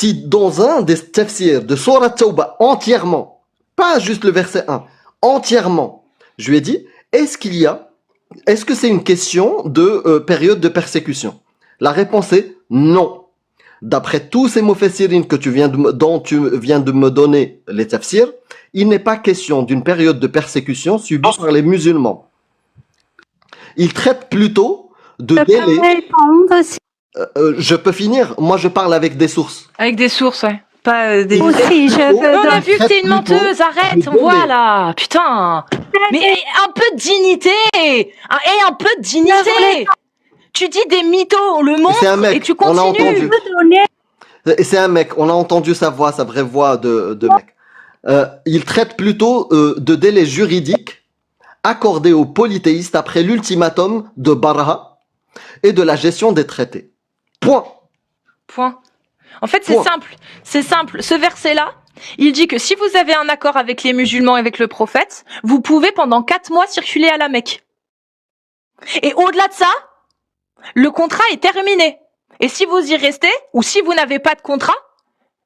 si dans un des tafsirs de Sourate Tawbah entièrement, pas juste le verset 1, entièrement, je lui ai dit, est-ce que c'est une question de période de persécution? La réponse est non. D'après tous ces mufassirines dont tu viens de me donner les tafsirs, il n'est pas question d'une période de persécution subie par les musulmans. Il traite plutôt de délai. Je peux finir? Moi, je parle avec des sources. Avec des sources, ouais. Pas des... Aussi, On a vu que t'es une menteuse, arrête, on voit là. Putain. Mais un peu de dignité. Et un peu de dignité. Tu dis des mythos, le montre et tu continues. On a entendu. Et c'est un mec, on a entendu sa voix, sa vraie voix de mec. Il traite plutôt de délai juridique accordé aux polythéistes après l'ultimatum de Baraha et de la gestion des traités. Point. En fait, c'est simple. C'est simple. Ce verset-là, il dit que si vous avez un accord avec les musulmans et avec le prophète, vous pouvez pendant 4 mois circuler à la Mecque. Et au-delà de ça, le contrat est terminé. Et si vous y restez, ou si vous n'avez pas de contrat,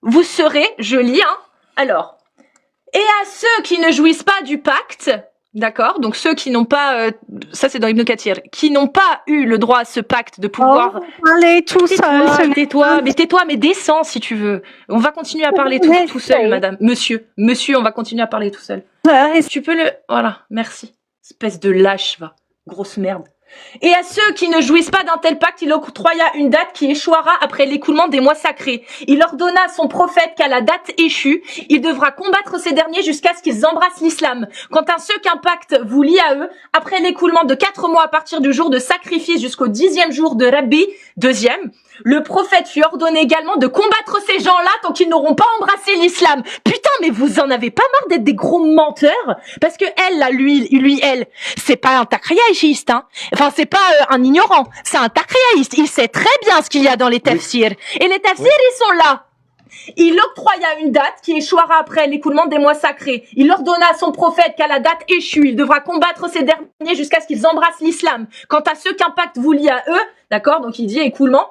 vous serez, je lis, alors, et à ceux qui ne jouissent pas du pacte, d'accord, donc ceux qui n'ont pas, ça c'est dans Ibn Kathir, qui n'ont pas eu le droit à ce pacte de pouvoir... Parlez tout seul. Tais-toi, mais descends si tu veux. On va continuer à parler tout seul, madame. Monsieur, on va continuer à parler tout seul. Tu peux le... Voilà, merci. Espèce de lâche, va. Grosse merde. Et à ceux qui ne jouissent pas d'un tel pacte, il octroya une date qui échouera après l'écoulement des mois sacrés. Il ordonna à son prophète qu'à la date échue, il devra combattre ces derniers jusqu'à ce qu'ils embrassent l'islam. Quant à ceux qu'un pacte vous lie à eux, après l'écoulement de 4 mois à partir du jour de sacrifice jusqu'au 10e jour de Rabbi, 2e, le prophète fut ordonné également de combattre ces gens-là tant qu'ils n'auront pas embrassé l'islam. Putain, mais vous en avez pas marre d'être des gros menteurs? Parce que elle, là, elle, c'est pas un takriaïste, hein. Enfin, c'est pas un ignorant, c'est un takriaïste. Il sait très bien ce qu'il y a dans les tafsirs. Et les tafsirs, ils sont là. Il octroya une date qui échouera après l'écoulement des mois sacrés. Il ordonna à son prophète qu'à la date échue, il devra combattre ces derniers jusqu'à ce qu'ils embrassent l'islam. Quant à ceux qu'un pacte vous lie à eux, d'accord, donc il dit écoulement,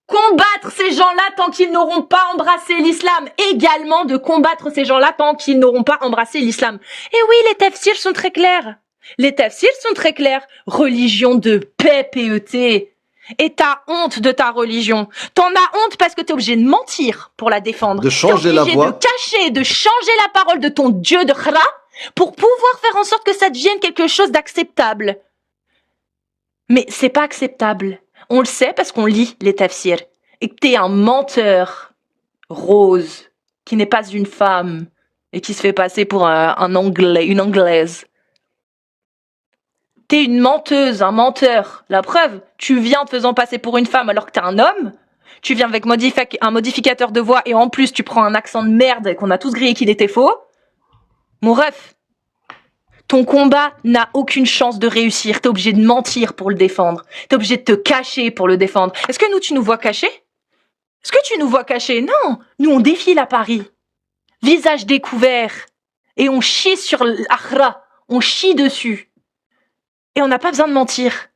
combattre ces gens-là tant qu'ils n'auront pas embrassé l'islam. Également de combattre ces gens-là tant qu'ils n'auront pas embrassé l'islam. Et oui, les tafsirs sont très clairs. Les tafsirs sont très clairs. Religion de paix, PET. Et t'as honte de ta religion. T'en as honte parce que t'es obligé de mentir pour la défendre. De changer la voix. T'es obligé de cacher, de changer la parole de ton Dieu de Khra pour pouvoir faire en sorte que ça devienne quelque chose d'acceptable. Mais c'est pas acceptable. On le sait parce qu'on lit les tafsirs. Et que t'es un menteur rose qui n'est pas une femme et qui se fait passer pour un anglais, une anglaise. T'es une menteuse, un menteur. La preuve, tu viens te faisant passer pour une femme alors que t'es un homme. Tu viens avec un modificateur de voix et en plus tu prends un accent de merde et qu'on a tous grillé qu'il était faux. Mon ref, ton combat n'a aucune chance de réussir. T'es obligé de mentir pour le défendre. T'es obligé de te cacher pour le défendre. Est-ce que nous, tu nous vois cachés? Est-ce que tu nous vois cachés? Non. Nous, on défile à Paris. Visage découvert. Et on chie sur l'Akhra. On chie dessus. Et on n'a pas besoin de mentir.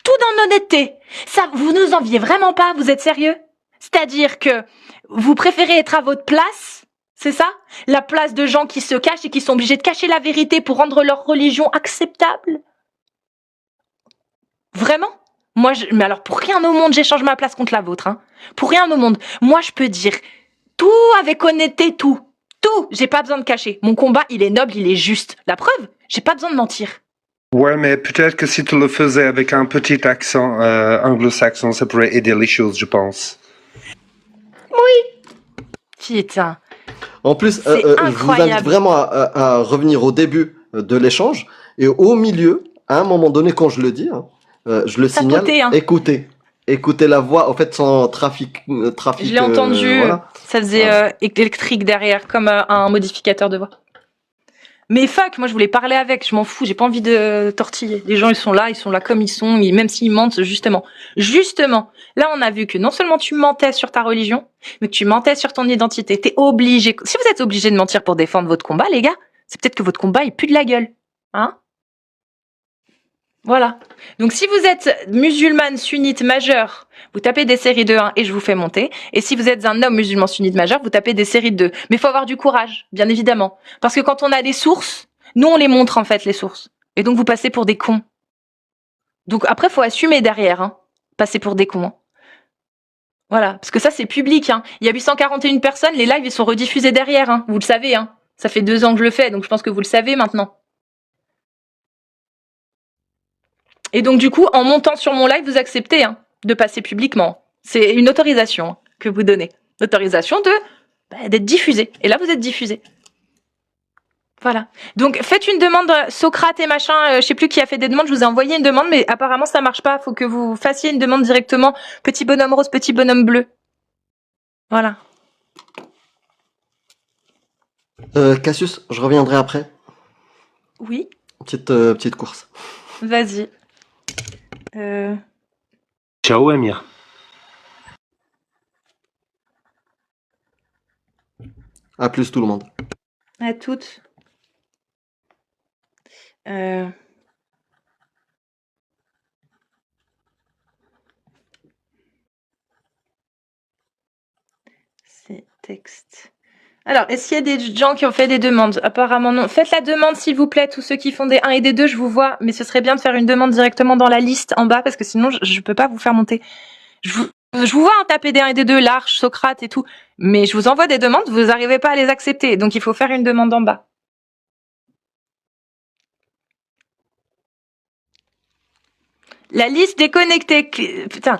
Tout dans l'honnêteté. Ça, vous nous enviez vraiment pas? Vous êtes sérieux? C'est-à-dire que vous préférez être à votre place? C'est ça? La place de gens qui se cachent et qui sont obligés de cacher la vérité pour rendre leur religion acceptable? Vraiment? Mais alors pour rien au monde, j'échange ma place contre la vôtre, hein. Pour rien au monde. Moi, je peux dire tout avec honnêteté, tout. Tout. J'ai pas besoin de cacher. Mon combat, il est noble, il est juste. La preuve, j'ai pas besoin de mentir. Ouais, mais peut-être que si tu le faisais avec un petit accent anglo-saxon, ça pourrait aider les choses, je pense. Oui. Putain. En plus, je vous invite vraiment à revenir au début de l'échange et au milieu, à un moment donné, quand je le dis, je le signale, poté, hein. écoutez la voix, en fait, sans trafic. Je l'ai entendu, voilà. Ça faisait électrique derrière, comme un modificateur de voix. Mais fuck, moi je voulais parler avec, je m'en fous, j'ai pas envie de tortiller. Les gens ils sont là comme ils sont, même s'ils mentent, justement. Là on a vu que non seulement tu mentais sur ta religion, mais que tu mentais sur ton identité. T'es obligé, si vous êtes obligé de mentir pour défendre votre combat, les gars, c'est peut-être que votre combat il pue de la gueule. Hein? Voilà. Donc si vous êtes musulmane sunnite majeure, vous tapez des séries de 1 et je vous fais monter. Et si vous êtes un homme musulman sunnite majeur, vous tapez des séries de 2. Mais il faut avoir du courage, bien évidemment. Parce que quand on a des sources, nous on les montre en fait, les sources. Et donc vous passez pour des cons. Donc après, faut assumer derrière, hein. Passer pour des cons. Hein. Voilà. Parce que ça, c'est public. Hein. Il y a 841 personnes, les lives, ils sont rediffusés derrière. Hein. Vous le savez. Hein. Ça fait 2 ans que je le fais, donc je pense que vous le savez maintenant. Et donc, du coup, en montant sur mon live, vous acceptez hein, de passer publiquement. C'est une autorisation que vous donnez. L'autorisation d'être diffusé. Et là, vous êtes diffusé. Voilà. Donc, faites une demande, Socrate et machin, je sais plus qui a fait des demandes, je vous ai envoyé une demande, mais apparemment, ça marche pas. Faut que vous fassiez une demande directement. Petit bonhomme rose, petit bonhomme bleu. Voilà. Cassius, je reviendrai après. Oui, Petite course. vas-y. Ciao, Amir. À plus tout le monde. À toutes. C'est texte. Alors, est-ce qu'il y a des gens qui ont fait des demandes? Apparemment non. Faites la demande s'il vous plaît, tous ceux qui font des 1 et des 2, je vous vois, mais ce serait bien de faire une demande directement dans la liste en bas parce que sinon je peux pas vous faire monter. Je vous vois en taper des 1 et des 2, L'Arche, Socrate et tout, mais je vous envoie des demandes, vous n'arrivez pas à les accepter, donc il faut faire une demande en bas. La liste déconnectée. Putain.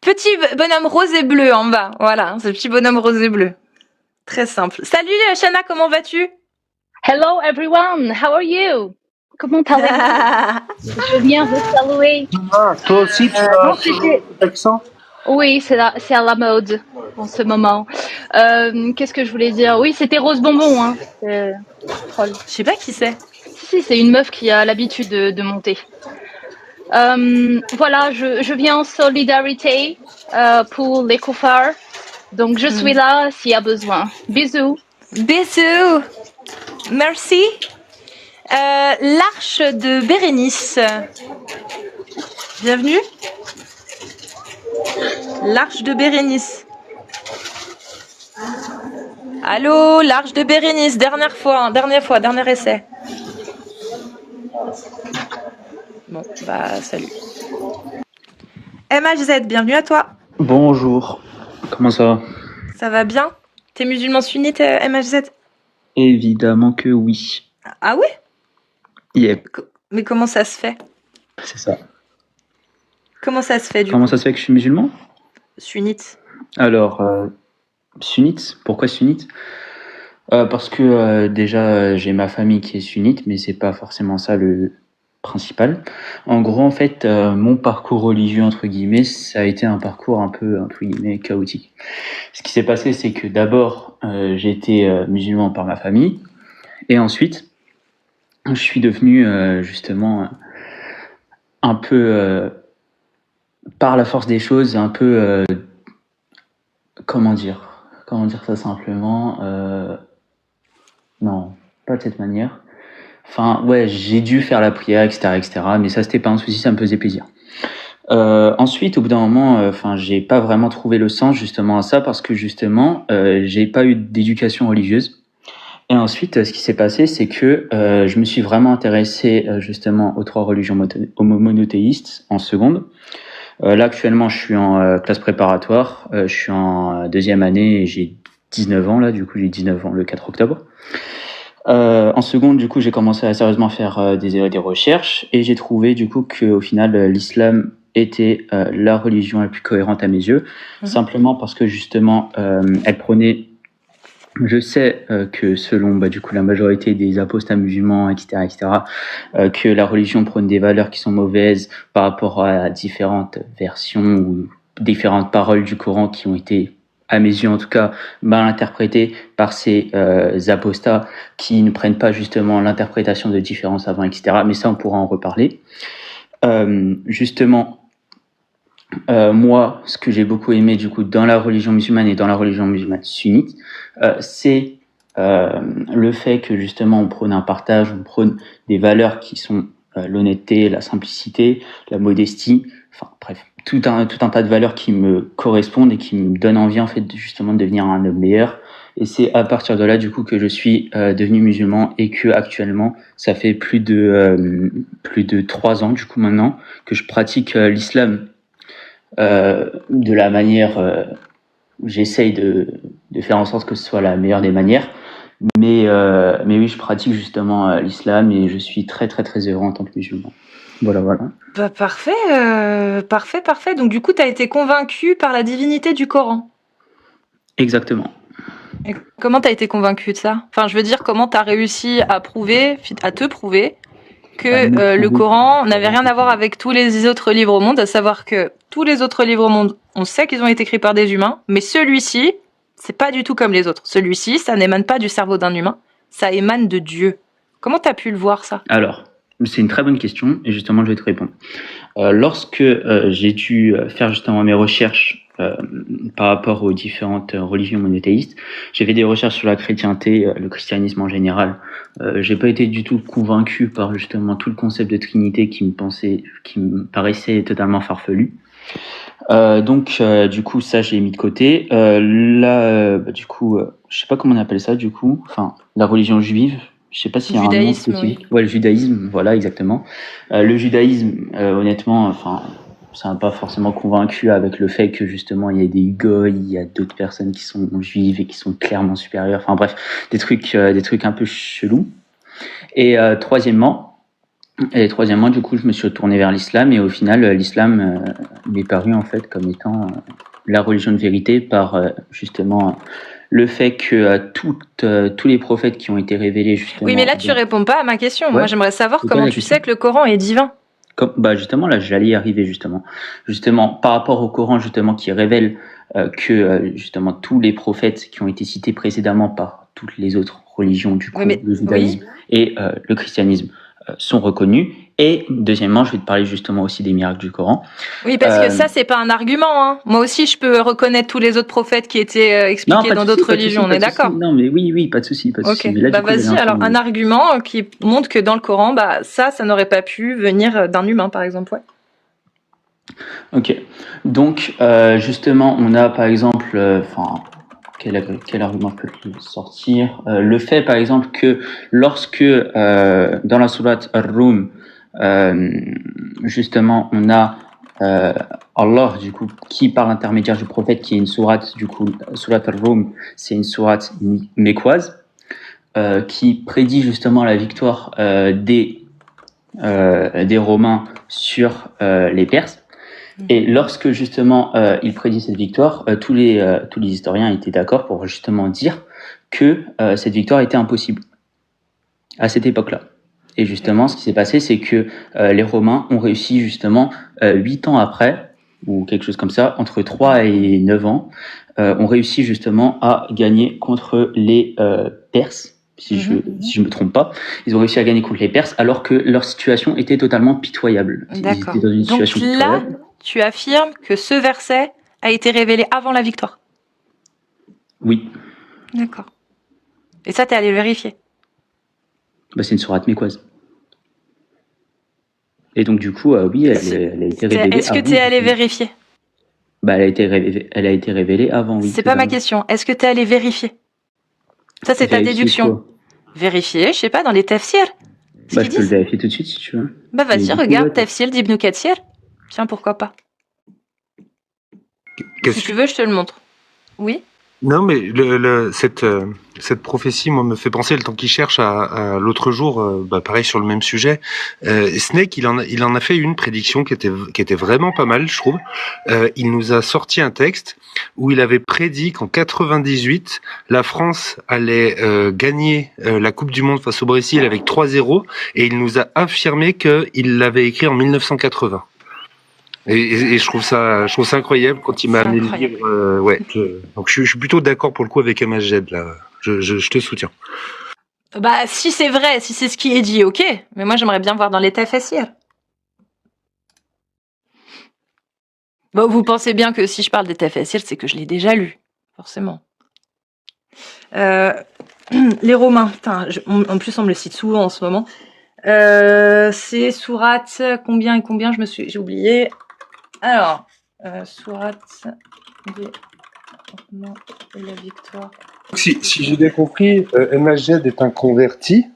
Petit bonhomme rose et bleu en bas. Voilà, ce petit bonhomme rose et bleu. Très simple. Salut Shana, comment vas-tu? Hello everyone, how are you? Comment allez-vous? Je viens vous saluer. Ah, toi aussi, tu as cet accent? Oui, c'est à la mode en ce moment. Qu'est-ce que je voulais dire? Oui, c'était Rose Bonbon. Hein. Je sais pas qui c'est. Si, c'est une meuf qui a l'habitude de monter. Voilà, je viens en solidarité pour les koufars. Donc je suis là s'il y a besoin. Bisous. Bisous. Merci. L'Arche de Bérénice. Bienvenue. L'Arche de Bérénice. Allô, l'Arche de Bérénice. Dernier essai. Bon, bah salut. MHZ, bienvenue à toi. Bonjour, comment ça va? Ça va bien? T'es musulman sunnite, MHZ? Évidemment que oui. Ah ouais? Yep, Mais comment ça se fait? c'est ça. Comment ça se fait du Comment coup? ça se fait que je suis musulman? Sunnite. Alors, sunnite, pourquoi sunnite? Parce que déjà j'ai ma famille qui est sunnite, mais c'est pas forcément ça le principal. En gros, en fait, mon parcours religieux, entre guillemets, ça a été un parcours un peu, entre guillemets, chaotique. Ce qui s'est passé, c'est que d'abord, j'ai été musulman par ma famille, et ensuite, je suis devenu justement un peu, par la force des choses, un peu, comment dire ça simplement, non, pas de cette manière. Enfin, ouais, j'ai dû faire la prière, etc., mais ça, c'était pas un souci, ça me faisait plaisir. Ensuite, au bout d'un moment, j'ai pas vraiment trouvé le sens justement à ça parce que justement, j'ai pas eu d'éducation religieuse. Et ensuite, ce qui s'est passé, c'est que je me suis vraiment intéressé justement aux 3 religions monothéistes en seconde. Là, actuellement, je suis en classe préparatoire. Je suis en 2e année et j'ai 19 ans là. Du coup, j'ai 19 ans le 4 octobre. En seconde, du coup, j'ai commencé à sérieusement faire des recherches et j'ai trouvé du coup qu'au final, l'islam était la religion la plus cohérente à mes yeux, simplement parce que justement, elle prenait. Je sais que selon du coup la majorité des apostats musulmans, etc., que la religion prône des valeurs qui sont mauvaises par rapport à différentes versions ou différentes paroles du Coran qui ont été, à mes yeux en tout cas, mal interprétées par ces apostats qui ne prennent pas justement l'interprétation de différents savants, etc. Mais ça, on pourra en reparler. Justement, moi, ce que j'ai beaucoup aimé du coup dans la religion musulmane et dans la religion musulmane sunnite, c'est le fait que justement on prône un partage, on prône des valeurs qui sont l'honnêteté, la simplicité, la modestie, enfin bref, tout un tas de valeurs qui me correspondent et qui me donnent envie en fait justement de devenir un homme meilleur. Et c'est à partir de là du coup que je suis devenu musulman et que actuellement ça fait plus de 3 ans du coup maintenant que je pratique l'islam de la manière j'essaye de faire en sorte que ce soit la meilleure des manières. Mais oui, je pratique justement l'islam et je suis très très très heureux en tant que musulman. Voilà. Bah, parfait. Donc du coup, tu as été convaincu par la divinité du Coran. Exactement. Et comment tu as été convaincu de ça? Enfin, je veux dire, comment tu as réussi à te prouver que le Coran n'avait rien à voir avec tous les autres livres au monde, à savoir que tous les autres livres au monde, on sait qu'ils ont été écrits par des humains, mais celui-ci, c'est pas du tout comme les autres. Celui-ci, ça n'émane pas du cerveau d'un humain, ça émane de Dieu. Comment tu as pu le voir, ça? Alors, c'est une très bonne question et justement, je vais te répondre. Lorsque j'ai dû faire justement mes recherches par rapport aux différentes religions monothéistes, j'ai fait des recherches sur la chrétienté, le christianisme en général. J'ai pas été du tout convaincu par justement tout le concept de Trinité qui me paraissait totalement farfelu. Donc du coup ça j'ai mis de côté. Du coup je sais pas comment on appelle ça du coup. Enfin la religion juive. Je sais pas s'il y a un nom spécifique. Oui. Ouais, le judaïsme, voilà exactement. Le judaïsme, honnêtement, enfin ça m'a pas forcément convaincu avec le fait que justement il y a des goïs, il y a d'autres personnes qui sont juives et qui sont clairement supérieures. Enfin bref, des trucs un peu chelous. Et troisièmement, du coup, je me suis retourné vers l'islam et au final, l'islam m'est paru en fait comme étant la religion de vérité par justement le fait que tous les prophètes qui ont été révélés justement. Oui, mais là, tu réponds pas à ma question. Ouais. Moi, j'aimerais savoir comment tu sais que le Coran est divin. Justement, là, j'allais y arriver justement. Justement, par rapport au Coran, justement, qui révèle que justement tous les prophètes qui ont été cités précédemment par toutes les autres religions, du coup, le judaïsme et le christianisme, sont reconnus. Et deuxièmement, je vais te parler justement aussi des miracles du Coran. Oui, parce que ça, c'est pas un argument. Hein. Moi aussi, je peux reconnaître tous les autres prophètes qui étaient expliqués dans d'autres religions. On est d'accord? Non, mais oui, pas de souci, pas de souci. Mais là, vas-y. Alors, un argument qui montre que dans le Coran, ça n'aurait pas pu venir d'un humain, par exemple. Ouais. Ok. Donc, justement, on a par exemple, quel argument peut-il sortir? Le fait, par exemple, que lorsque dans la sourate Ar-Rum, justement, on a Allah, du coup, qui par l'intermédiaire du prophète, qui est une sourate, du coup, sourate Ar-Rum, c'est une sourate mécoise, qui prédit justement la victoire des Romains sur les Perses. Et lorsque justement il prédit cette victoire, tous les historiens étaient d'accord pour justement dire que cette victoire était impossible à cette époque-là. Et justement, ce qui s'est passé, c'est que les Romains ont réussi justement 8 ans après, ou quelque chose comme ça, entre 3 et 9 ans, ont réussi justement à gagner contre les Perses. Si je me trompe pas, ils ont réussi à gagner contre les Perses alors que leur situation était totalement pitoyable. D'accord. Ils étaient dans une situation là, tu affirmes que ce verset a été révélé avant la victoire? Oui. D'accord. Et ça, t'es allé vérifier? C'est une sourate mécoise. Et donc du coup, oui, elle a été révélée. Est-ce que tu es allé vérifier? Elle a été révélée avant, oui. C'est pas ma question. Est-ce que tu es allé vérifier? Ça, c'est ta déduction. Vérifier, je sais pas, dans les tafsirs. Je peux le vérifier tout de suite si tu veux. Vas-y, regarde, tafsir d'Ibn Kathir. Tiens, pourquoi pas? Si tu veux, je te le montre. Oui? Non, mais cette prophétie, moi, me fait penser, le temps qu'il cherche, à l'autre jour, pareil sur le même sujet. Snake, il en a fait une prédiction qui était vraiment pas mal, je trouve. Il nous a sorti un texte où il avait prédit qu'en 98, la France allait gagner la Coupe du Monde face au Brésil avec 3-0, et il nous a affirmé qu'il l'avait écrit en 1980. Et je trouve ça incroyable quand il m'a amené le livre. Donc je suis plutôt d'accord pour le coup avec Amajed là. Je te soutiens. Si c'est vrai, si c'est ce qui est dit, ok. Mais moi j'aimerais bien voir dans les tafsirs. Vous pensez bien que si je parle des tafsirs, c'est que je l'ai déjà lu, forcément. Les Romains, putain, en plus on me le cite souvent en ce moment. C'est sourate combien et combien, j'ai oublié. Alors, sourate des non, et la victoire. Si j'ai bien compris, Majed est un converti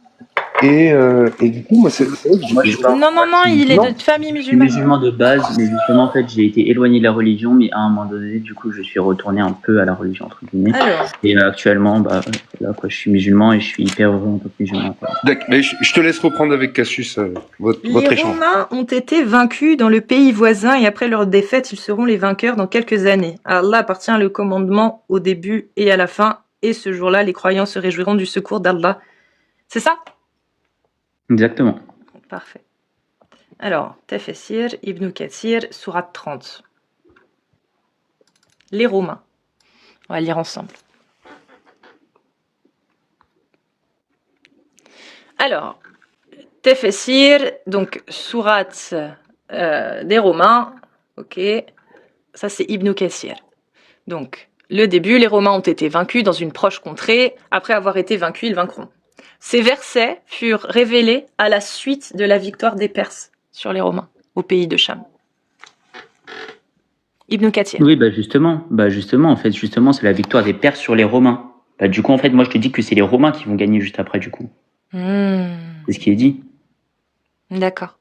et du coup, moi, c'est vrai que Moi, je suis pas- Non, il est Non. de famille Je suis musulmane. musulman de base, mais justement, en fait, j'ai été éloigné de la religion, mais à un moment donné, du coup, je suis retourné un peu à la religion, entre guillemets. Alors, Et actuellement, bah, là, quoi, je suis musulman et je suis hyper heureux en tant que musulman, quoi. D'accord, mais je te laisse reprendre avec Cassius votre les échange. Romains ont été vaincus dans le pays voisin et après leur défaite, ils seront les vainqueurs dans quelques années. À Allah appartient le commandement au début et à la fin, et ce jour-là, les croyants se réjouiront du secours d'Allah. C'est ça? Exactement. Parfait. Alors, Tafsir, Ibn Kathir, sourate 30. Les Romains. On va lire ensemble. Alors, Tafsir, donc sourate des Romains. Ok. Ça, c'est Ibn Kathir. Donc, le début, les Romains ont été vaincus dans une proche contrée. Après avoir été vaincus, ils vaincront. Ces versets furent révélés à la suite de la victoire des Perses sur les Romains au pays de Cham. Ibn Kathir. Oui, bah justement, en fait, justement, c'est la victoire des Perses sur les Romains. Bah, du coup, en fait, moi, je te dis que c'est les Romains qui vont gagner juste après, du coup. C'est ce qui est dit. D'accord.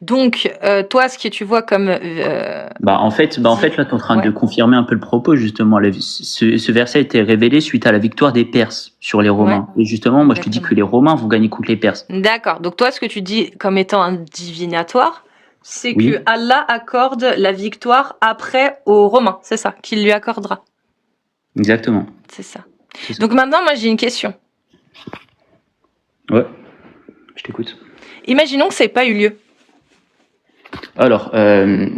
Donc, toi, ce que tu vois comme... En fait, là, tu es en train de confirmer un peu le propos, justement. Ce verset a été révélé suite à la victoire des Perses sur les Romains. Et justement, moi, je te dis que les Romains vont gagner contre les Perses. D'accord. Donc, toi, ce que tu dis comme étant un divinatoire, c'est Oui. que Allah accorde la victoire après aux Romains. C'est ça, qu'il lui accordera. Exactement. C'est ça. C'est ça. Donc, maintenant, moi, j'ai une question. Ouais, je t'écoute. Imaginons que ça n'ait pas eu lieu. Alors,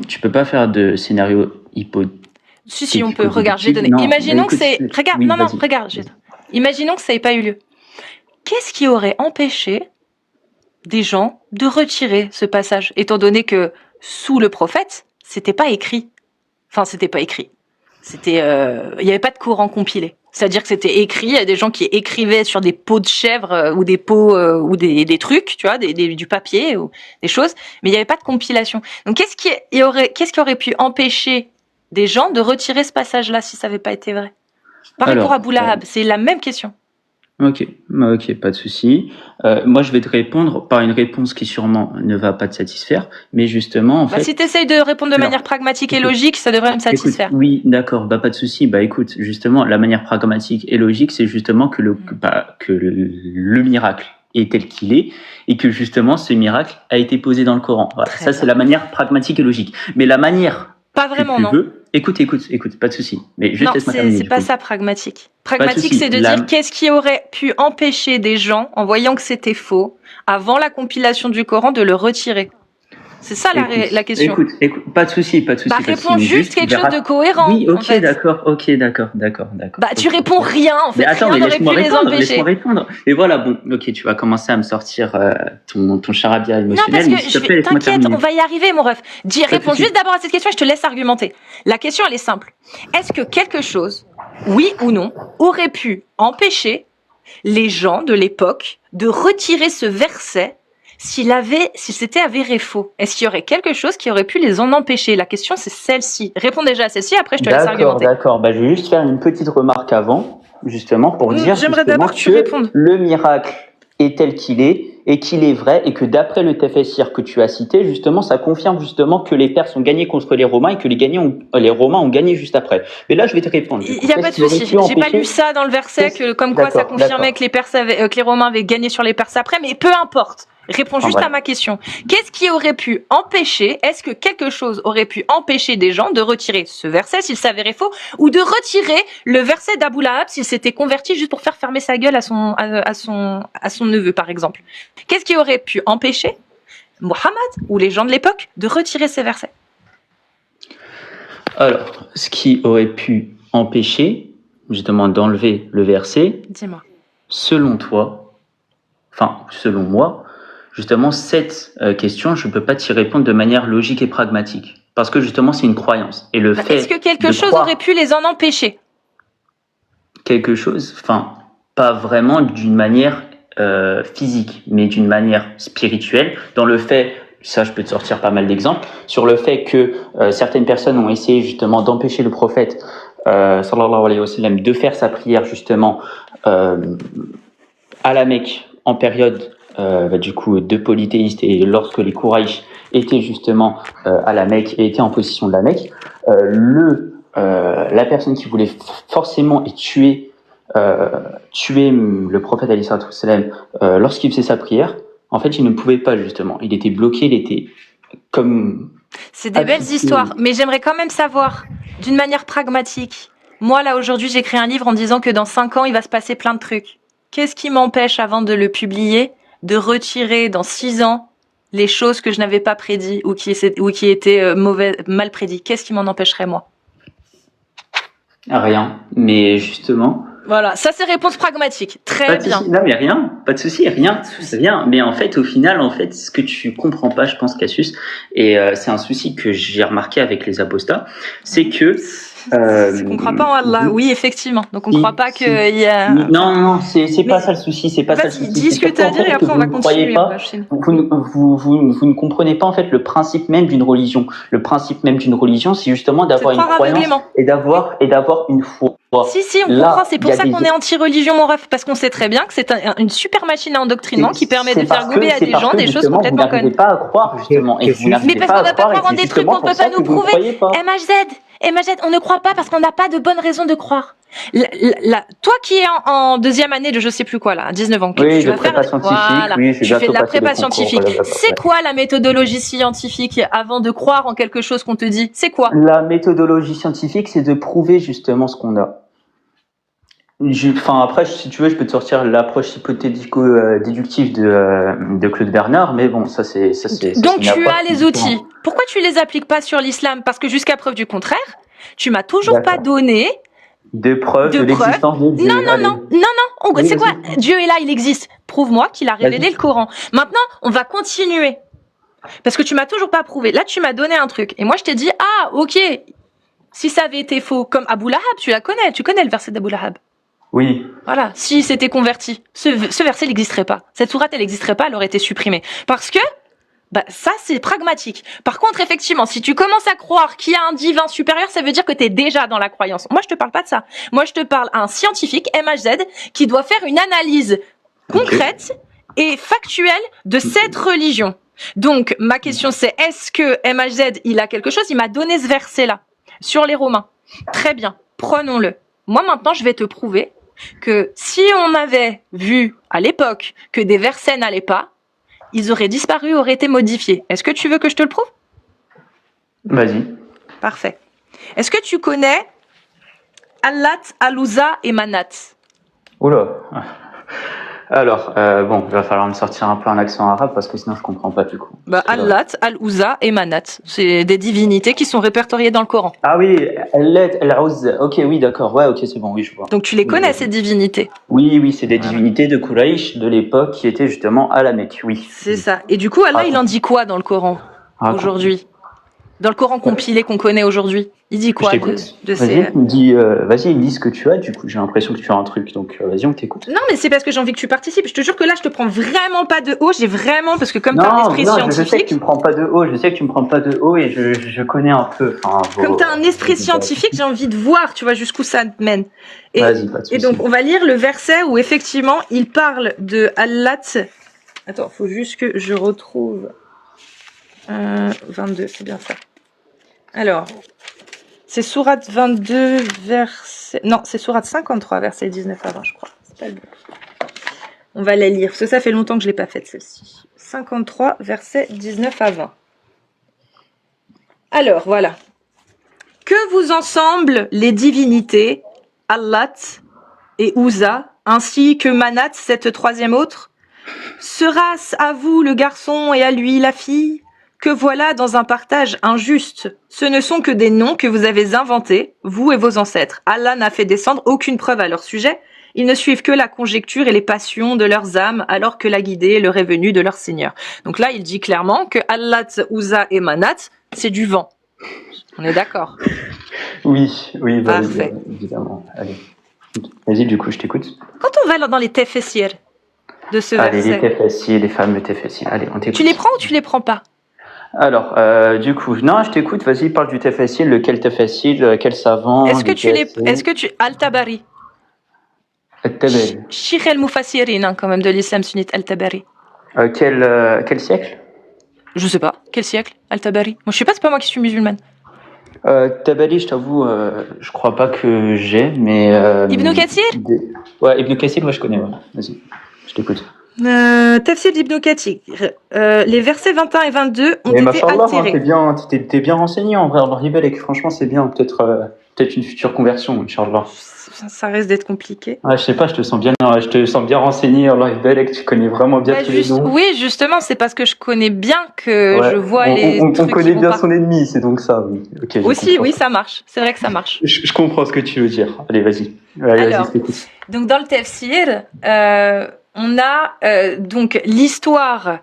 tu peux pas faire de scénario hypothétique. Si, on peut. Regarde, je vais donner. Non, Imaginons écoute, que c'est... Regarde, oui, non, vas-y. regarde. Imaginons que ça n'ait pas eu lieu. Qu'est-ce qui aurait empêché des gens de retirer ce passage, étant donné que sous le prophète, c'était pas écrit. Enfin, c'était pas écrit. C'était, il n'y avait pas de Coran compilé. C'est-à-dire que c'était écrit, il y a des gens qui écrivaient sur des peaux de chèvre ou des peaux ou des trucs, tu vois, du papier ou des choses, mais il n'y avait pas de compilation. Donc qu'est-ce qui aurait pu empêcher des gens de retirer ce passage-là si ça n'avait pas été vrai? Pareil pour Abu Lahab, c'est la même question. Ok, pas de souci. Moi, je vais te répondre par une réponse qui sûrement ne va pas te satisfaire, mais justement, en fait... Si tu essayes de répondre de manière pragmatique et logique, ça devrait me satisfaire. Écoute, oui, d'accord, pas de souci. Écoute, justement, la manière pragmatique et logique, c'est justement que le miracle est tel qu'il est, et que justement, ce miracle a été posé dans le Coran. Voilà. Ça, c'est la manière pragmatique et logique. Mais la manière... Pas vraiment, que tu non. veux, écoute, pas de souci. Mais juste laisse-moi terminer. C'est pas ça pragmatique. Pragmatique, c'est de dire qu'est-ce qui aurait pu empêcher des gens, en voyant que c'était faux, avant la compilation du Coran, de le retirer. C'est ça la question. Écoute, pas de souci. Réponds juste quelque chose de cohérent. Oui, ok, en fait. d'accord. Tu réponds rien, en fait. Mais attends, rien n'aurait pu les empêcher. Laisse-moi répondre. Et voilà, bon, ok, tu vas commencer à me sortir ton charabia émotionnel. Non, parce que t'inquiète, on va y arriver, mon ref. Réponds juste d'abord à cette question et je te laisse argumenter. La question, elle est simple. Est-ce que quelque chose, oui ou non, aurait pu empêcher les gens de l'époque de retirer ce verset s'il s'était avéré faux? Est-ce qu'il y aurait quelque chose qui aurait pu les en empêcher? La question, c'est celle-ci. Réponds déjà à celle-ci, après je te laisse argumenter. D'accord, je vais juste faire une petite remarque avant, justement, pour dire j'aimerais d'abord que tu répondes. Le miracle est tel qu'il est, et qu'il est vrai, et que d'après le Tafsir que tu as cité, justement, ça confirme justement que les Perses ont gagné contre les Romains, et que les Romains ont gagné juste après. Mais là, je vais te répondre. Il n'y a pas de souci. J'ai pas lu ça dans le verset, comme quoi ça confirmait que les Romains avaient gagné sur les Perses après, mais peu importe. Réponds juste à ma question. Qu'est-ce qui aurait pu empêcher, est-ce que quelque chose aurait pu empêcher des gens de retirer ce verset s'il s'avérait faux, ou de retirer le verset d'Abu Lahab s'il s'était converti juste pour faire fermer sa gueule à son neveu, par exemple? Qu'est-ce qui aurait pu empêcher Mohammed ou les gens de l'époque de retirer ces versets? Alors, ce qui aurait pu empêcher, justement, d'enlever le verset, dis-moi, selon toi, selon moi, justement, cette question, je ne peux pas t'y répondre de manière logique et pragmatique. Parce que justement, c'est une croyance. Et le fait est-ce que quelque chose aurait pu les en empêcher? Quelque chose, pas vraiment d'une manière physique, mais d'une manière spirituelle, dans le fait, ça je peux te sortir pas mal d'exemples, sur le fait que certaines personnes ont essayé justement d'empêcher le prophète sallallahu alayhi wa sallam de faire sa prière justement à la Mecque en période du coup de polythéiste, et lorsque les Quraysh étaient justement à la Mecque et étaient en possession de la Mecque, la personne qui voulait forcément tuer le prophète alayhi salatu wa sallam lorsqu'il faisait sa prière, en fait il ne pouvait pas justement, il était bloqué, il était comme... C'est des belles histoires, mais j'aimerais quand même savoir, d'une manière pragmatique, moi là aujourd'hui j'écris un livre en disant que dans 5 ans il va se passer plein de trucs. Qu'est-ce qui m'empêche avant de le publier de retirer dans 6 ans les choses que je n'avais pas prédit ou qui étaient mal prédits? Qu'est-ce qui m'en empêcherait moi? Rien, mais justement... Voilà, ça c'est réponse pragmatique. Très Pas de bien. souci. Non mais rien, pas de souci, rien, rien. Mais en fait, au final, ce que tu comprends pas, je pense, Cassius, et c'est un souci que j'ai remarqué avec les apostats, c'est que C'est qu'on croit pas en Allah. Oui, effectivement. Donc on croit pas qu'il y a. Non, c'est pas ça le souci, c'est pas ça le Vas-y, souci. dis ce que tu as à dire et après on va continuer. Vous ne comprenez pas en fait le principe même d'une religion. Le principe même d'une religion, c'est justement d'avoir une croyance et d'avoir une foi. Si, on comprend. C'est pour ça qu'on est anti-religion, mon ref, parce qu'on sait très bien que c'est une super machine à endoctrinement qui permet de faire gober à des gens des choses complètement connes. Vous n'arrivez pas à croire justement. Mais parce qu'on ne peut pas croire en des trucs qu'on ne peut pas nous prouver. MHZ, on ne croit pas parce qu'on n'a pas de bonne raison de croire. Toi qui es en deuxième année de je sais plus quoi là, 19 ans, oui, de prépa scientifique, voilà, oui, tu fais de la prépa scientifique. C'est quoi la méthodologie scientifique avant de croire en quelque chose qu'on te dit? C'est quoi? La méthodologie scientifique, c'est de prouver justement ce qu'on a. Après, si tu veux, je peux te sortir l'approche hypothético-déductive de Claude Bernard, mais bon, ça c'est. Donc tu as les outils. Pourquoi tu les appliques pas sur l'islam? Parce que jusqu'à preuve du contraire, tu m'as toujours pas donné de preuves de l'existence de Dieu. Non. Oui, c'est quoi? Dieu est là, il existe. Prouve-moi qu'il a révélé le Coran. Maintenant, on va continuer. Parce que tu m'as toujours pas prouvé. Là, tu m'as donné un truc. Et moi, je t'ai dit, ah, ok. Si ça avait été faux, comme Abu Lahab, tu connais le verset d'Abu Lahab. Oui. Voilà, si c'était converti, ce verset n'existerait pas. Cette sourate, elle n'existerait pas, elle aurait été supprimée. Parce que, ça, c'est pragmatique. Par contre, effectivement, si tu commences à croire qu'il y a un divin supérieur, ça veut dire que tu es déjà dans la croyance. Moi, je te parle pas de ça. Moi, je te parle à un scientifique, MHZ, qui doit faire une analyse concrète et factuelle de cette religion. Donc, ma question, c'est, est-ce que MHZ, il a quelque chose? Il m'a donné ce verset-là, sur les Romains. Très bien, prenons-le. Moi, maintenant, je vais te prouver que si on avait vu à l'époque que des versets n'allaient pas, ils auraient disparu, auraient été modifiés. Est-ce que tu veux que je te le prouve? Vas-y. Parfait. Est-ce que tu connais Allat, Al-Uzza et Manat? Oula. Alors, il va falloir me sortir un peu un accent arabe parce que sinon je comprends pas du coup. Allat, Al-Uzza et Manat, c'est des divinités qui sont répertoriées dans le Coran. Ah oui, Allat, Al-Uzza. Ok, oui, d'accord. Ouais, ok, c'est bon, oui, je vois. Donc tu les connais, ces divinités? Oui, c'est des divinités de Quraysh de l'époque qui étaient justement à la Mecque, oui. C'est ça. Et du coup, Allah, il en dit quoi dans le Coran aujourd'hui? Dans le Coran compilé qu'on connaît aujourd'hui, il dit quoi de ces... Vas-y, dis ce que tu as, du coup, j'ai l'impression que tu as un truc, donc vas-y, on t'écoute. Non, mais c'est parce que j'ai envie que tu participes. Je te jure que là, je te prends vraiment pas de haut, parce que comme tu as un esprit scientifique... je sais que tu me prends pas de haut, et je connais un peu... Comme tu as un esprit scientifique, j'ai envie de voir, tu vois, jusqu'où ça te mène. Vas-y, pas de souci. Et donc, on va lire le verset où, effectivement, il parle de Allat... Attends, faut juste que je retrouve... 22, c'est bien ça. Alors, c'est sourate 22, verset... Non, c'est sourate 53, verset 19 à 20, je crois. C'est pas le bon. On va la lire, parce que ça fait longtemps que je ne l'ai pas faite, celle-ci. 53, verset 19 à 20. Alors, voilà. Que vous ensemble les divinités, Allat et Uzza, ainsi que Manat, cette troisième autre? Sera-ce à vous le garçon et à lui la fille? Que voilà dans un partage injuste. Ce ne sont que des noms que vous avez inventés, vous et vos ancêtres. Allah n'a fait descendre aucune preuve à leur sujet. Ils ne suivent que la conjecture et les passions de leurs âmes, alors que la guidée leur est venue de leur Seigneur. Donc là, il dit clairement que Allat, Uzza et Manat, c'est du vent. On est d'accord? Oui, parfait. Évidemment. Allez. Vas-y, du coup, je t'écoute. Quand on va dans les tafsirs, de ce Allez, les verset. TFSI, les fameux TFSI. Allez, on t'écoute. Tu les prends ou tu les prends pas? Alors, du coup, non, je t'écoute, vas-y, parle du TFSI, lequel TFSI, quel savant, Est-ce que lequel tu Al-Tabari, At-Tabari. Sheikh al-Mufassirin, hein, quand même, de l'islam sunnite, Al-Tabari. Quel siècle? Je sais pas, quel siècle, Al-Tabari? Moi, je sais pas, c'est pas moi qui suis musulmane. Tabari, je t'avoue, je crois pas que j'ai, mais... Ibn Kathir? Ouais, Ibn Kathir, moi je connais, ouais. Vas-y, je t'écoute. Tafsir d'Ibn Kathir. Les versets 21 et 22 ont Mais été machallah, altérés. t'es bien renseigné en vrai, Allah Ribelek, franchement c'est bien, peut-être une future conversion, Inch'Allah. Ça risque d'être compliqué. Ouais, je sais pas, je te sens bien renseigné, Allah Ribelek, tu connais vraiment bien Bah, tous les noms. oui, justement, c'est parce que je connais bien que Ouais, je vois on trucs connaît qui vont bien pas. son ennemi, c'est donc ça, oui. Ok, je Aussi, comprends. oui, ça marche. C'est vrai que ça marche. Je comprends ce que tu veux dire. Allez, vas-y. Allez, Alors, vas-y, je t'écoute. Donc dans le tafsir, on a donc l'histoire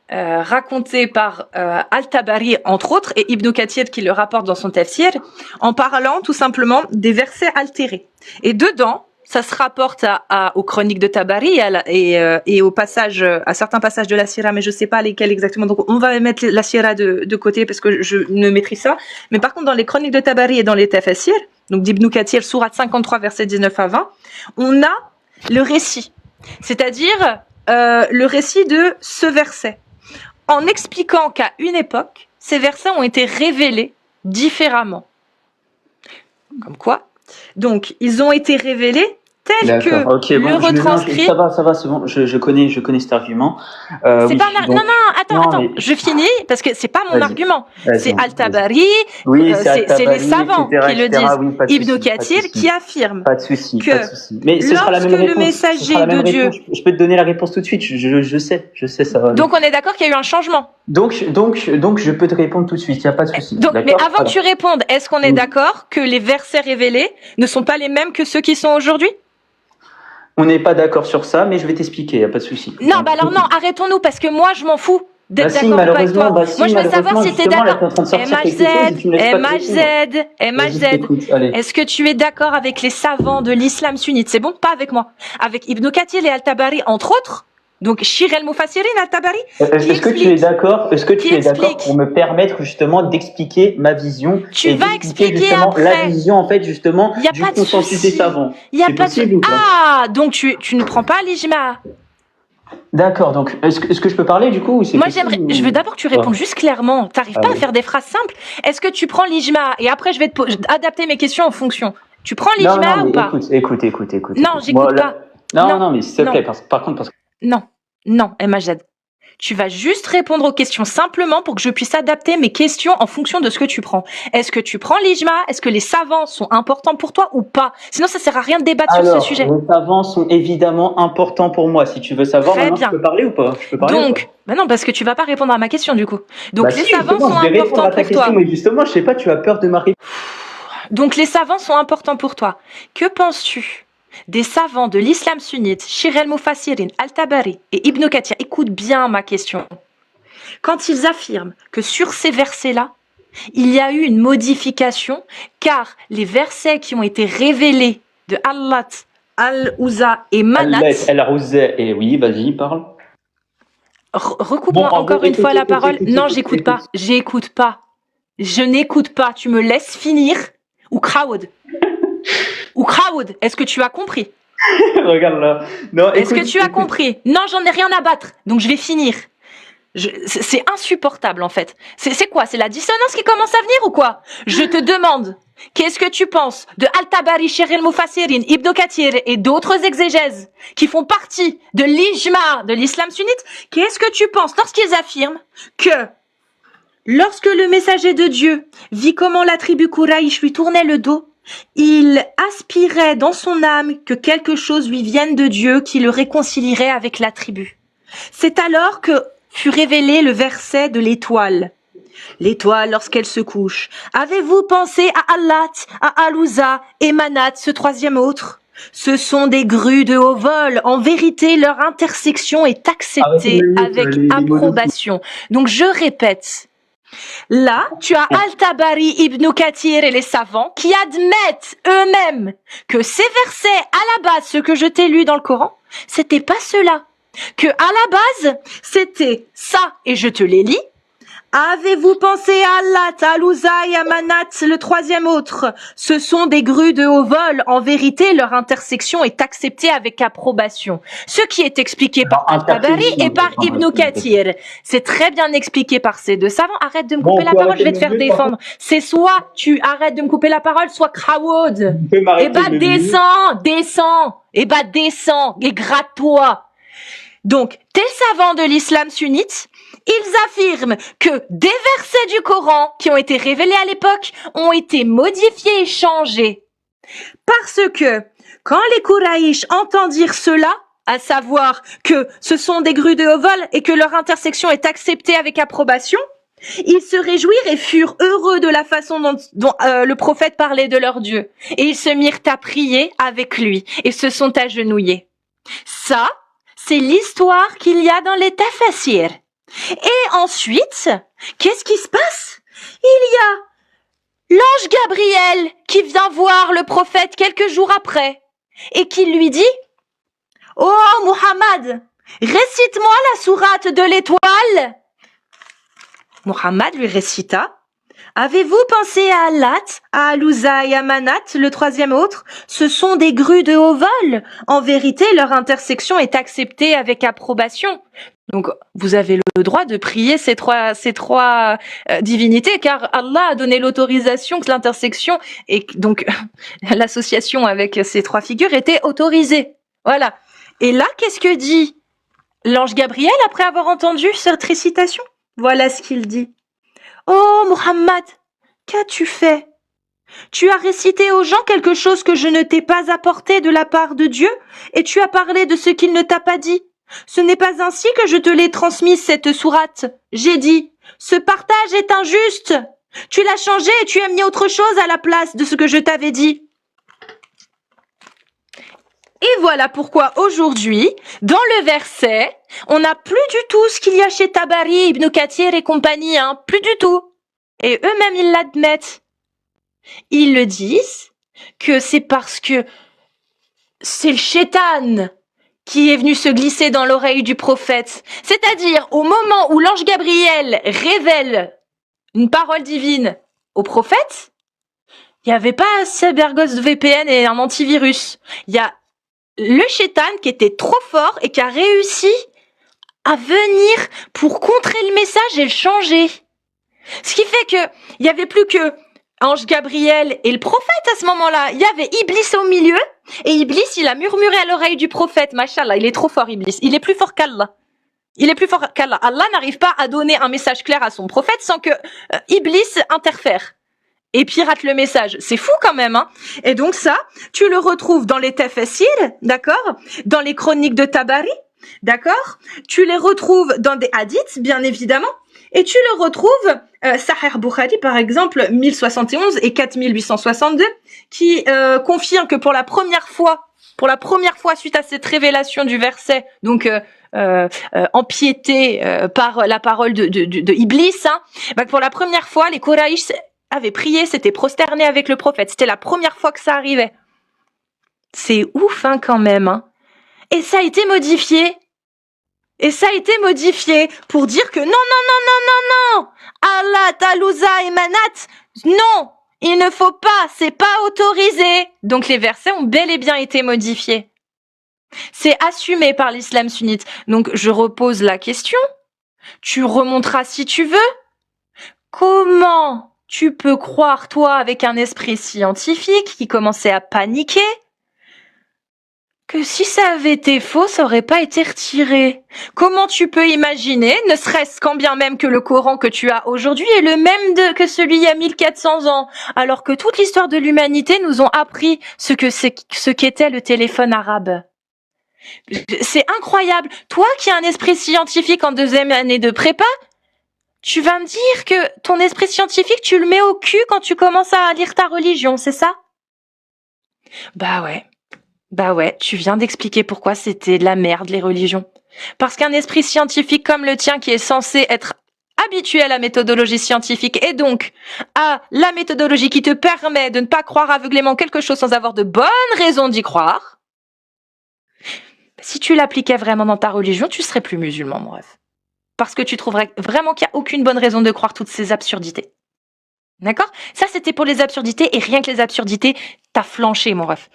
racontée par Al-Tabari entre autres et Ibn Kathir qui le rapporte dans son tafsir en parlant tout simplement des versets altérés. Et dedans, ça se rapporte aux chroniques de Tabari et au passage, à certains passages de la Sira, mais je sais pas lesquels exactement. Donc on va mettre la Sira de côté parce que je ne maîtrise ça. Mais par contre, dans les chroniques de Tabari et dans les Tafasir, donc d'Ibn Kathir, sourate 53, versets 19 à 20, on a le récit. C'est-à-dire le récit de ce verset. En expliquant qu'à une époque, ces versets ont été révélés différemment. Comme quoi? Donc, ils ont été révélés tels que le retranscrit. Ça va, c'est bon. Je connais cet argument. C'est Oui, pas un donc- non, attends, mais- je finis parce que c'est pas mon Vas-y. argument. Vas-y, C'est vas-y. Al-Tabari, Oui, c'est Al-Tabari, les savants etc., qui le etc. disent. Oui, pas de Ibn souci, pas de Kathir souci. qui affirme Pas de souci, que pas de souci. Mais ce sera la même lorsque le réponse. messager Ce sera la même de Dieu- réponse. Je peux te donner la réponse tout de suite. Je sais, ça va. Donc on est d'accord qu'il y a eu un changement. Donc, je peux te répondre tout de suite. Il y a pas de souci. Donc, mais D'accord. avant que tu répondes, est-ce qu'on est Oui. d'accord que les versets révélés ne sont pas les mêmes que ceux qui sont aujourd'hui? On n'est pas d'accord sur ça, mais je vais t'expliquer. Il y a pas de souci. Non, bah alors non, arrêtons-nous parce que moi je m'en fous d'être Bah si, d'accord ou pas avec malheureusement, toi. bah si, Moi je veux savoir malheureusement, si t'es justement, là, d'accord. t'es en train de sortir quelque chose et tu me laisses pas te répondre. Vas-y, je MHZ. t'écoute. Allez. Est-ce que tu es d'accord avec les savants de l'islam sunnite? C'est bon, pas avec moi. Avec Ibn Kathir et Al-Tabari, entre autres. Donc, Shir el-Mufassirin, Al-Tabari. Est-ce que tu es d'accord Qui explique pour me permettre justement d'expliquer ma vision Tu et vas d'expliquer expliquer justement après. la vision en fait justement Y a du pas de consensus souci. des savants. Il y a C'est pas possible ou pas Ah, donc tu ne prends pas l'ijma. D'accord, donc est-ce que je peux parler du coup ou c'est Moi, possible j'aimerais, ou- je veux d'abord que tu répondes juste clairement. T'arrives pas à Allez. faire des phrases simples. Est-ce que tu prends l'ijma? Et après, je vais adapter mes questions en fonction. Tu prends Non, l'ijma non, ou mais pas? écoute. Non, écoute. j'écoute Moi, là- pas. Non, Non, mais s'il te non. plaît, par contre, parce que Non, MHZ. Tu vas juste répondre aux questions simplement pour que je puisse adapter mes questions en fonction de ce que tu prends. Est-ce que tu prends l'ijma? Est-ce que les savants sont importants pour toi ou pas? Sinon, ça sert à rien de débattre sur ce sujet. les savants sont évidemment importants pour moi. Si tu veux savoir, Très maintenant, bien. je peux parler ou pas Je peux parler ou Donc, bah non, parce que tu vas pas répondre à ma question du coup. Donc, pas les si, savants justement, sont je vais répondre importants à ta pour toi. question, mais justement, je sais pas, tu as peur de ma réponse. Donc les savants sont importants pour toi. Que penses-tu des savants de l'islam sunnite, Shir el-Mufassirin, Al-Tabari et Ibn Kathir? Écoute bien ma question. Quand ils affirment que sur ces versets-là, il y a eu une modification, car les versets qui ont été révélés de Allat, Al-Uzza et Manat, El-Rouzet, et oui, vas-y, parle. recoupe-moi Bon, encore une écoute, fois la écoute, parole. écoute, Non, écoute, j'écoute pas. écoute. J'écoute pas. Je n'écoute pas. Tu me laisses finir. Ou crowd. Ou crowd. Est-ce que tu as compris? Regarde là. Non, Est-ce que écoute, tu as écoute. compris? Non, j'en ai rien à battre. Donc je vais finir. C'est insupportable en fait. C'est quoi? C'est la dissonance qui commence à venir ou quoi? Je te demande, qu'est-ce que tu penses de Al-Tabari, Shir el-Mufassirin, Ibn Kathir et d'autres exégèses qui font partie de l'ijma de l'islam sunnite? Qu'est-ce que tu penses lorsqu'ils affirment que lorsque le messager de Dieu vit comment la tribu Quraïsh lui tournait le dos, il aspirait dans son âme que quelque chose lui vienne de Dieu qui le réconcilierait avec la tribu. C'est alors que fut révélé le verset de l'étoile. L'étoile lorsqu'elle se couche. Avez-vous pensé à Allat, à Al-Uzza et Manat, ce troisième autre? Ce sont des grues de haut vol. En vérité, leur intersection est acceptée avec approbation. Donc je répète. Là, tu as Al-Tabari, Ibn Kathir et les savants qui admettent eux-mêmes que ces versets, à la base, ceux que je t'ai lus dans le Coran, c'était pas ceux-là. que à la base, c'était ça, et je te les lis. Avez-vous pensé à Lat, à Louza et à Manat, le troisième autre? Ce sont des grues de haut vol. En vérité, leur intersection est acceptée avec approbation. Ce qui est expliqué par Al-Tabari et par Ibn Kathir. C'est très bien expliqué par ces deux savants. Arrête de me couper la parole, je vais te faire défendre. C'est soit tu arrêtes de me couper la parole, soit Krawoud. Eh bah, descends. Eh bah, descends et gratte-toi. Donc, tes savants de l'islam sunnite, ils affirment que des versets du Coran qui ont été révélés à l'époque ont été modifiés et changés. Parce que quand les Quraïsh entendent dire cela, à savoir que ce sont des grues de haut vol et que leur intersection est acceptée avec approbation, ils se réjouirent et furent heureux de la façon dont le prophète parlait de leur Dieu. Et ils se mirent à prier avec lui et se sont agenouillés. Ça, c'est l'histoire qu'il y a dans les tafassirs. Et ensuite, qu'est-ce qui se passe? Il y a l'ange Gabriel qui vient voir le prophète quelques jours après et qui lui dit « Oh Muhammad, récite-moi la sourate de l'étoile !» Muhammad lui récita « Avez-vous pensé à Lat, à Louza et à Manat, le troisième autre? Ce sont des grues de haut vol. En vérité, leur intersection est acceptée avec approbation. » Donc, vous avez le droit de prier ces trois divinités, car Allah a donné l'autorisation que l'intersection et donc l'association avec ces trois figures était autorisée. Voilà. Et là, qu'est-ce que dit l'ange Gabriel après avoir entendu cette récitation? Voilà ce qu'il dit. Oh Muhammad, qu'as-tu fait? Tu as récité aux gens quelque chose que je ne t'ai pas apporté de la part de Dieu, et tu as parlé de ce qu'il ne t'a pas dit. Ce n'est pas ainsi que je te l'ai transmise cette sourate. J'ai dit, ce partage est injuste. Tu l'as changé et tu as mis autre chose à la place de ce que je t'avais dit. Et voilà pourquoi aujourd'hui, dans le verset, on n'a plus du tout ce qu'il y a chez Tabari, Ibn Kathir et compagnie, hein, plus du tout. Et eux-mêmes, ils l'admettent. Ils le disent que c'est parce que c'est le shaitan qui est venu se glisser dans l'oreille du prophète. C'est-à-dire, au moment où l'ange Gabriel révèle une parole divine au prophète, il n'y avait pas Cyberghost VPN et un antivirus. Il y a le shaitan qui était trop fort et qui a réussi à venir pour contrer le message et le changer. Ce qui fait que il y avait plus que ange Gabriel et le prophète à ce moment-là. Il y avait Iblis au milieu et Iblis, il a murmuré à l'oreille du prophète. Machallah, il est trop fort Iblis. Il est plus fort qu'Allah. Il est plus fort qu'Allah. Allah n'arrive pas à donner un message clair à son prophète sans que Iblis interfère et pirate le message. C'est fou quand même, hein. Et donc ça, tu le retrouves dans les tafassirs, d'accord? Dans les chroniques de Tabari, d'accord? Tu les retrouves dans des hadiths, bien évidemment. Et tu le retrouves, Sahih Bukhari, par exemple, 1071 et 4862, qui confirme que pour la première fois, suite à cette révélation du verset, donc empiété par la parole de Iblis, hein, bah, pour la première fois, les Quraïsh avaient prié, s'étaient prosternés avec le prophète. C'était la première fois que ça arrivait. C'est ouf, hein, quand même. Hein. Et ça a été modifié. Et ça a été modifié pour dire que non, Allah, Talouza et Manat, non, il ne faut pas, c'est pas autorisé. Donc les versets ont bel et bien été modifiés. C'est assumé par l'islam sunnite. Donc je repose la question, tu remonteras si tu veux. Comment tu peux croire, toi, avec un esprit scientifique qui commençait à paniquer, que si ça avait été faux, ça aurait pas été retiré? Comment tu peux imaginer, ne serait-ce qu'en bien même que le Coran que tu as aujourd'hui est le même que celui il y a 1400 ans, alors que toute l'histoire de l'humanité nous ont appris ce qu'était le téléphone arabe. C'est incroyable. Toi qui as un esprit scientifique en deuxième année de prépa, tu vas me dire que ton esprit scientifique, tu le mets au cul quand tu commences à lire ta religion, c'est ça? Bah ouais, tu viens d'expliquer pourquoi c'était de la merde, les religions. Parce qu'un esprit scientifique comme le tien, qui est censé être habitué à la méthodologie scientifique et donc à la méthodologie qui te permet de ne pas croire aveuglément quelque chose sans avoir de bonnes raisons d'y croire, Si tu l'appliquais vraiment dans ta religion, tu serais plus musulman, mon ref. Parce que tu trouverais vraiment qu'il n'y a aucune bonne raison de croire toutes ces absurdités. D'accord? Ça, c'était pour les absurdités, et rien que les absurdités, t'as flanché, mon ref.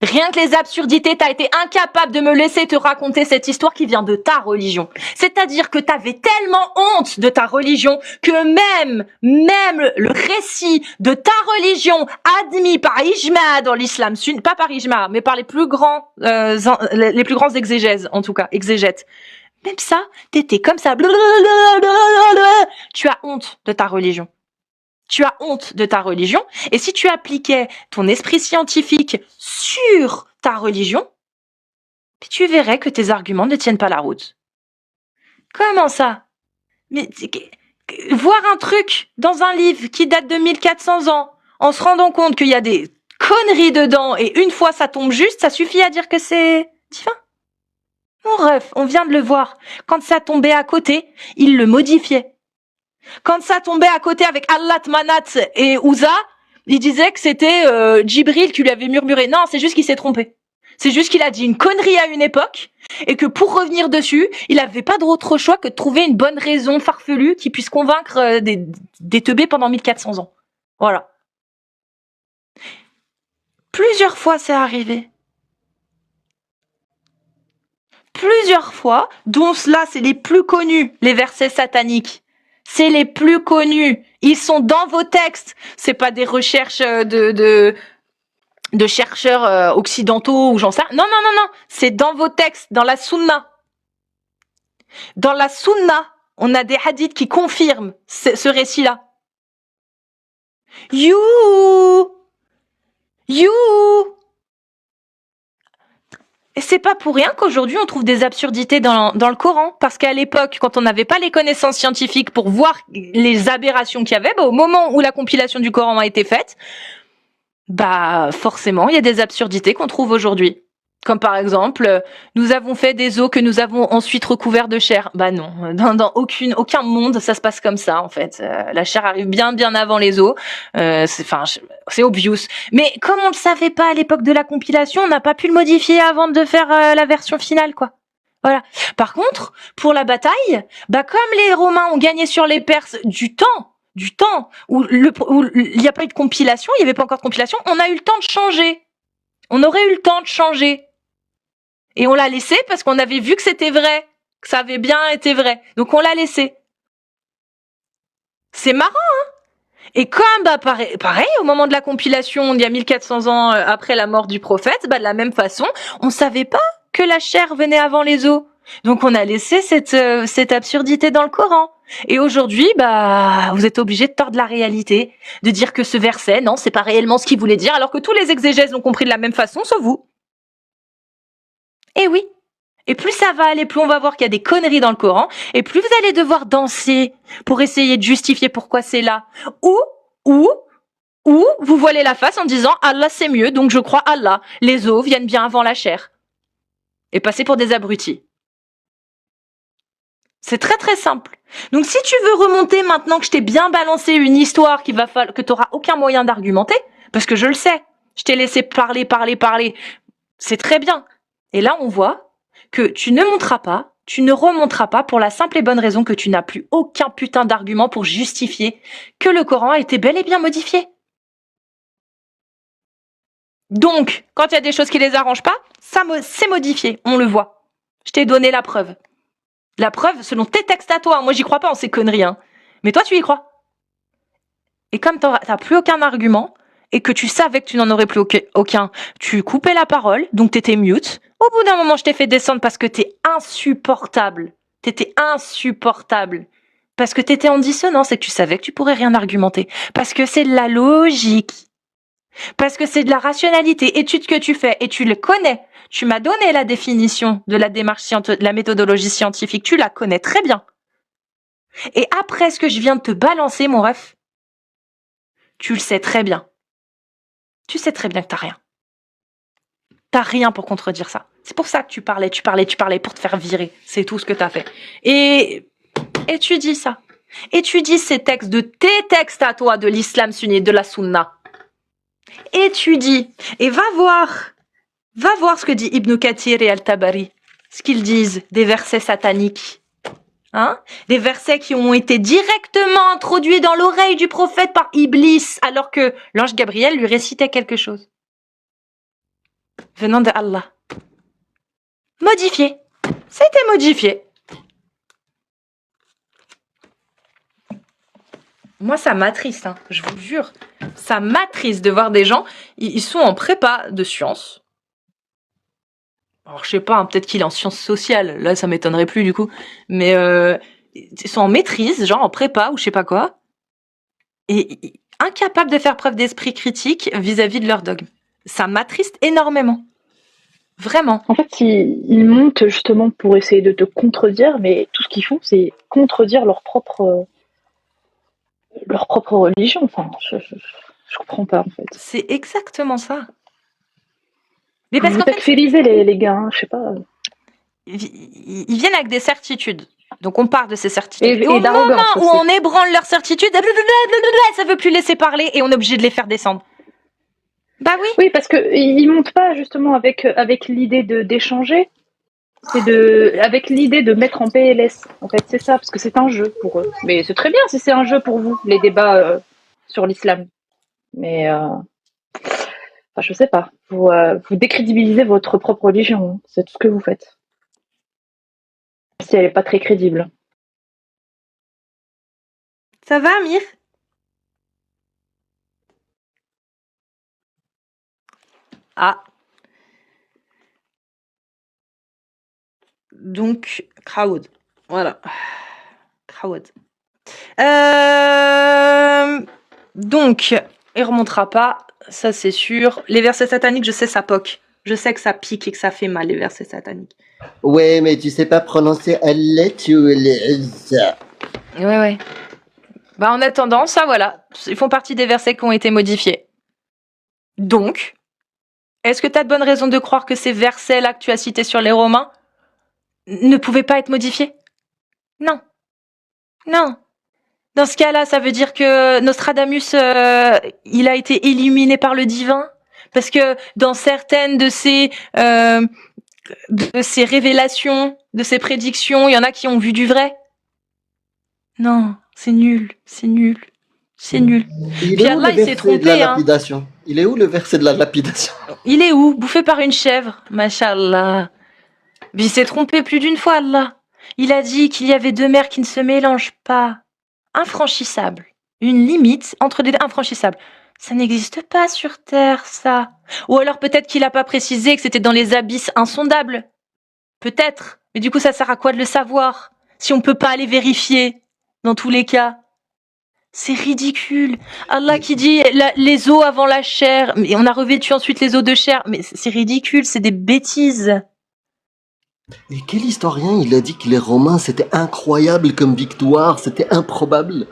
Rien que les absurdités, t'as été incapable de me laisser te raconter cette histoire qui vient de ta religion. C'est-à-dire que t'avais tellement honte de ta religion que même le récit de ta religion admis par Ijma dans l'islam sunni, pas par Ijma, mais par les plus grands exégèses, en tout cas, exégètes. Même ça, t'étais comme ça. Tu as honte de ta religion. Tu as honte de ta religion, et si tu appliquais ton esprit scientifique sur ta religion, tu verrais que tes arguments ne tiennent pas la route. Comment ça? Mais voir un truc dans un livre qui date de 1400 ans, en se rendant compte qu'il y a des conneries dedans, et une fois ça tombe juste, ça suffit à dire que c'est divin? Mon ref, on vient de le voir. Quand ça tombait à côté, il le modifiait. Quand ça tombait à côté avec Allah, Manat et Ouza, il disait que c'était Djibril qui lui avait murmuré. Non, c'est juste qu'il s'est trompé. C'est juste qu'il a dit une connerie à une époque et que pour revenir dessus, il n'avait pas d'autre choix que de trouver une bonne raison farfelue qui puisse convaincre des teubés pendant 1400 ans. Voilà. Plusieurs fois, c'est arrivé. Plusieurs fois, dont cela, c'est les plus connus, les versets sataniques. C'est les plus connus. Ils sont dans vos textes. C'est pas des recherches de chercheurs occidentaux ou j'en sais rien. Non. C'est dans vos textes, dans la sunna. Dans la sunna, on a des hadiths qui confirment ce récit-là. You. Et c'est pas pour rien qu'aujourd'hui on trouve des absurdités dans le Coran, parce qu'à l'époque, quand on n'avait pas les connaissances scientifiques pour voir les aberrations qu'il y avait, au moment où la compilation du Coran a été faite, forcément, il y a des absurdités qu'on trouve aujourd'hui. Comme par exemple, nous avons fait des os que nous avons ensuite recouverts de chair. Non, dans aucun monde ça se passe comme ça en fait. La chair arrive bien avant les os. C'est obvious. Mais comme on le savait pas à l'époque de la compilation, on n'a pas pu le modifier avant de faire la version finale, quoi. Voilà. Par contre, pour la bataille, comme les Romains ont gagné sur les Perses du temps où il n'y a pas eu de compilation, il n'y avait pas encore de compilation, on a eu le temps de changer. On aurait eu le temps de changer. Et on l'a laissé parce qu'on avait vu que c'était vrai, que ça avait bien été vrai. Donc on l'a laissé. C'est marrant, hein? Et comme pareil, au moment de la compilation, il y a 1400 ans après la mort du prophète, de la même façon, on savait pas que la chair venait avant les os. Donc on a laissé cette absurdité dans le Coran. Et aujourd'hui, vous êtes obligés de tordre la réalité, de dire que ce verset, non, c'est pas réellement ce qu'il voulait dire, alors que tous les exégèses l'ont compris de la même façon, sauf vous. Et oui. Et plus ça va aller, plus on va voir qu'il y a des conneries dans le Coran, et plus vous allez devoir danser pour essayer de justifier pourquoi c'est là. Ou vous voilez la face en disant Allah c'est mieux, donc je crois Allah. Les os viennent bien avant la chair. Et passer pour des abrutis. C'est très très simple. Donc si tu veux remonter maintenant que je t'ai bien balancé une histoire que tu n'auras aucun moyen d'argumenter, parce que je le sais, je t'ai laissé parler, c'est très bien. Et là on voit que tu ne monteras pas, tu ne remonteras pas pour la simple et bonne raison que tu n'as plus aucun putain d'argument pour justifier que le Coran a été bel et bien modifié. Donc, quand il y a des choses qui les arrangent pas, c'est modifié, on le voit. Je t'ai donné la preuve. La preuve selon tes textes à toi. Moi, j'y crois pas en ces conneries, hein. Mais toi, tu y crois. Et comme t'as plus aucun argument, et que tu savais que tu n'en aurais plus aucun, tu coupais la parole, donc t'étais mute. Au bout d'un moment, je t'ai fait descendre parce que t'es insupportable. T'étais insupportable. Parce que t'étais en dissonance et que tu savais que tu pourrais rien argumenter. Parce que c'est de la logique. Parce que c'est de la rationalité. Étude que tu fais, et tu le connais. Tu m'as donné la définition de la démarche de la méthodologie scientifique. Tu la connais très bien. Et après ce que je viens de te balancer, mon ref, tu le sais très bien. Tu sais très bien que t'as rien. T'as rien pour contredire ça. C'est pour ça que tu parlais pour te faire virer. C'est tout ce que t'as fait. Et étudie ça. Étudie ces textes de tes textes à toi, de l'islam sunni, de la sunna. Étudie. Et va voir ce que dit Ibn Kathir et Al-Tabari. ce qu'ils disent des versets sataniques. Hein? Des versets qui ont été directement introduits dans l'oreille du prophète par Iblis, alors que l'ange Gabriel lui récitait quelque chose. Venant de Allah. Modifié. C'était modifié. Moi, ça m'attriste, hein, je vous jure. Ça m'attriste de voir des gens, ils sont en prépa de sciences. Alors, je sais pas, hein, peut-être qu'il est en sciences sociales. Là, ça m'étonnerait plus, du coup. Mais ils sont en maîtrise, genre en prépa ou je sais pas quoi. Et incapables de faire preuve d'esprit critique vis-à-vis de leur dogme. Ça m'attriste énormément. Vraiment. En fait, ils montent justement pour essayer de te contredire, mais tout ce qu'ils font, c'est contredire leur propre religion. Enfin, je comprends pas, en fait. C'est exactement ça. Mais parce Vous qu'en fait, actualisez les gars, hein, je sais pas. ils viennent avec des certitudes. Donc on part de ces certitudes. Et au moment d'arrogance où aussi. on ébranle leurs certitudes, ça veut plus laisser parler et on est obligé de les faire descendre. Bah oui. Oui, parce que ils montent pas justement avec l'idée d'échanger, c'est avec l'idée de mettre en PLS. En fait, c'est ça, parce que c'est un jeu pour eux. Mais c'est très bien si c'est un jeu pour vous, les débats sur l'islam. Mais enfin, je sais pas. Vous décrédibilisez votre propre religion. Hein. C'est tout ce que vous faites. Si elle est pas très crédible. Ça va, Amir? Ah. Donc, crowd. Voilà. Crowd. Donc, il remontera pas, ça c'est sûr. Les versets sataniques, je sais, ça poque. Je sais que ça pique et que ça fait mal, les versets sataniques. Ouais, mais tu sais pas prononcer Allah, tu Ouais. Bah, en attendant, ça, voilà. Ils font partie des versets qui ont été modifiés. Donc, est-ce que tu as de bonnes raisons de croire que ces versets-là que tu as cités sur les Romains ne pouvaient pas être modifiés? Non. Non. Dans ce cas-là, ça veut dire que Nostradamus, il a été illuminé par le divin? Parce que dans certaines de ces révélations, de ces prédictions, il y en a qui ont vu du vrai? Non, c'est nul. Il Puis est où Allah, le il s'est verset de trompé, la hein. lapidation? Il est où le verset de la lapidation? Il est où? Bouffé par une chèvre. Mashallah. Il s'est trompé plus d'une fois, Allah. Il a dit qu'il y avait deux mers qui ne se mélangent pas. Infranchissable. Une limite entre les deux, infranchissable. Ça n'existe pas sur Terre, ça. Ou alors peut-être qu'il a pas précisé que c'était dans les abysses insondables. Peut-être. Mais du coup, ça sert à quoi de le savoir? Si on peut pas aller vérifier, dans tous les cas. C'est ridicule. Allah qui dit les os avant la chair, mais on a revêtu ensuite les os de chair. Mais c'est ridicule, c'est des bêtises. Et quel historien il a dit que les Romains c'était incroyable comme victoire, c'était improbable?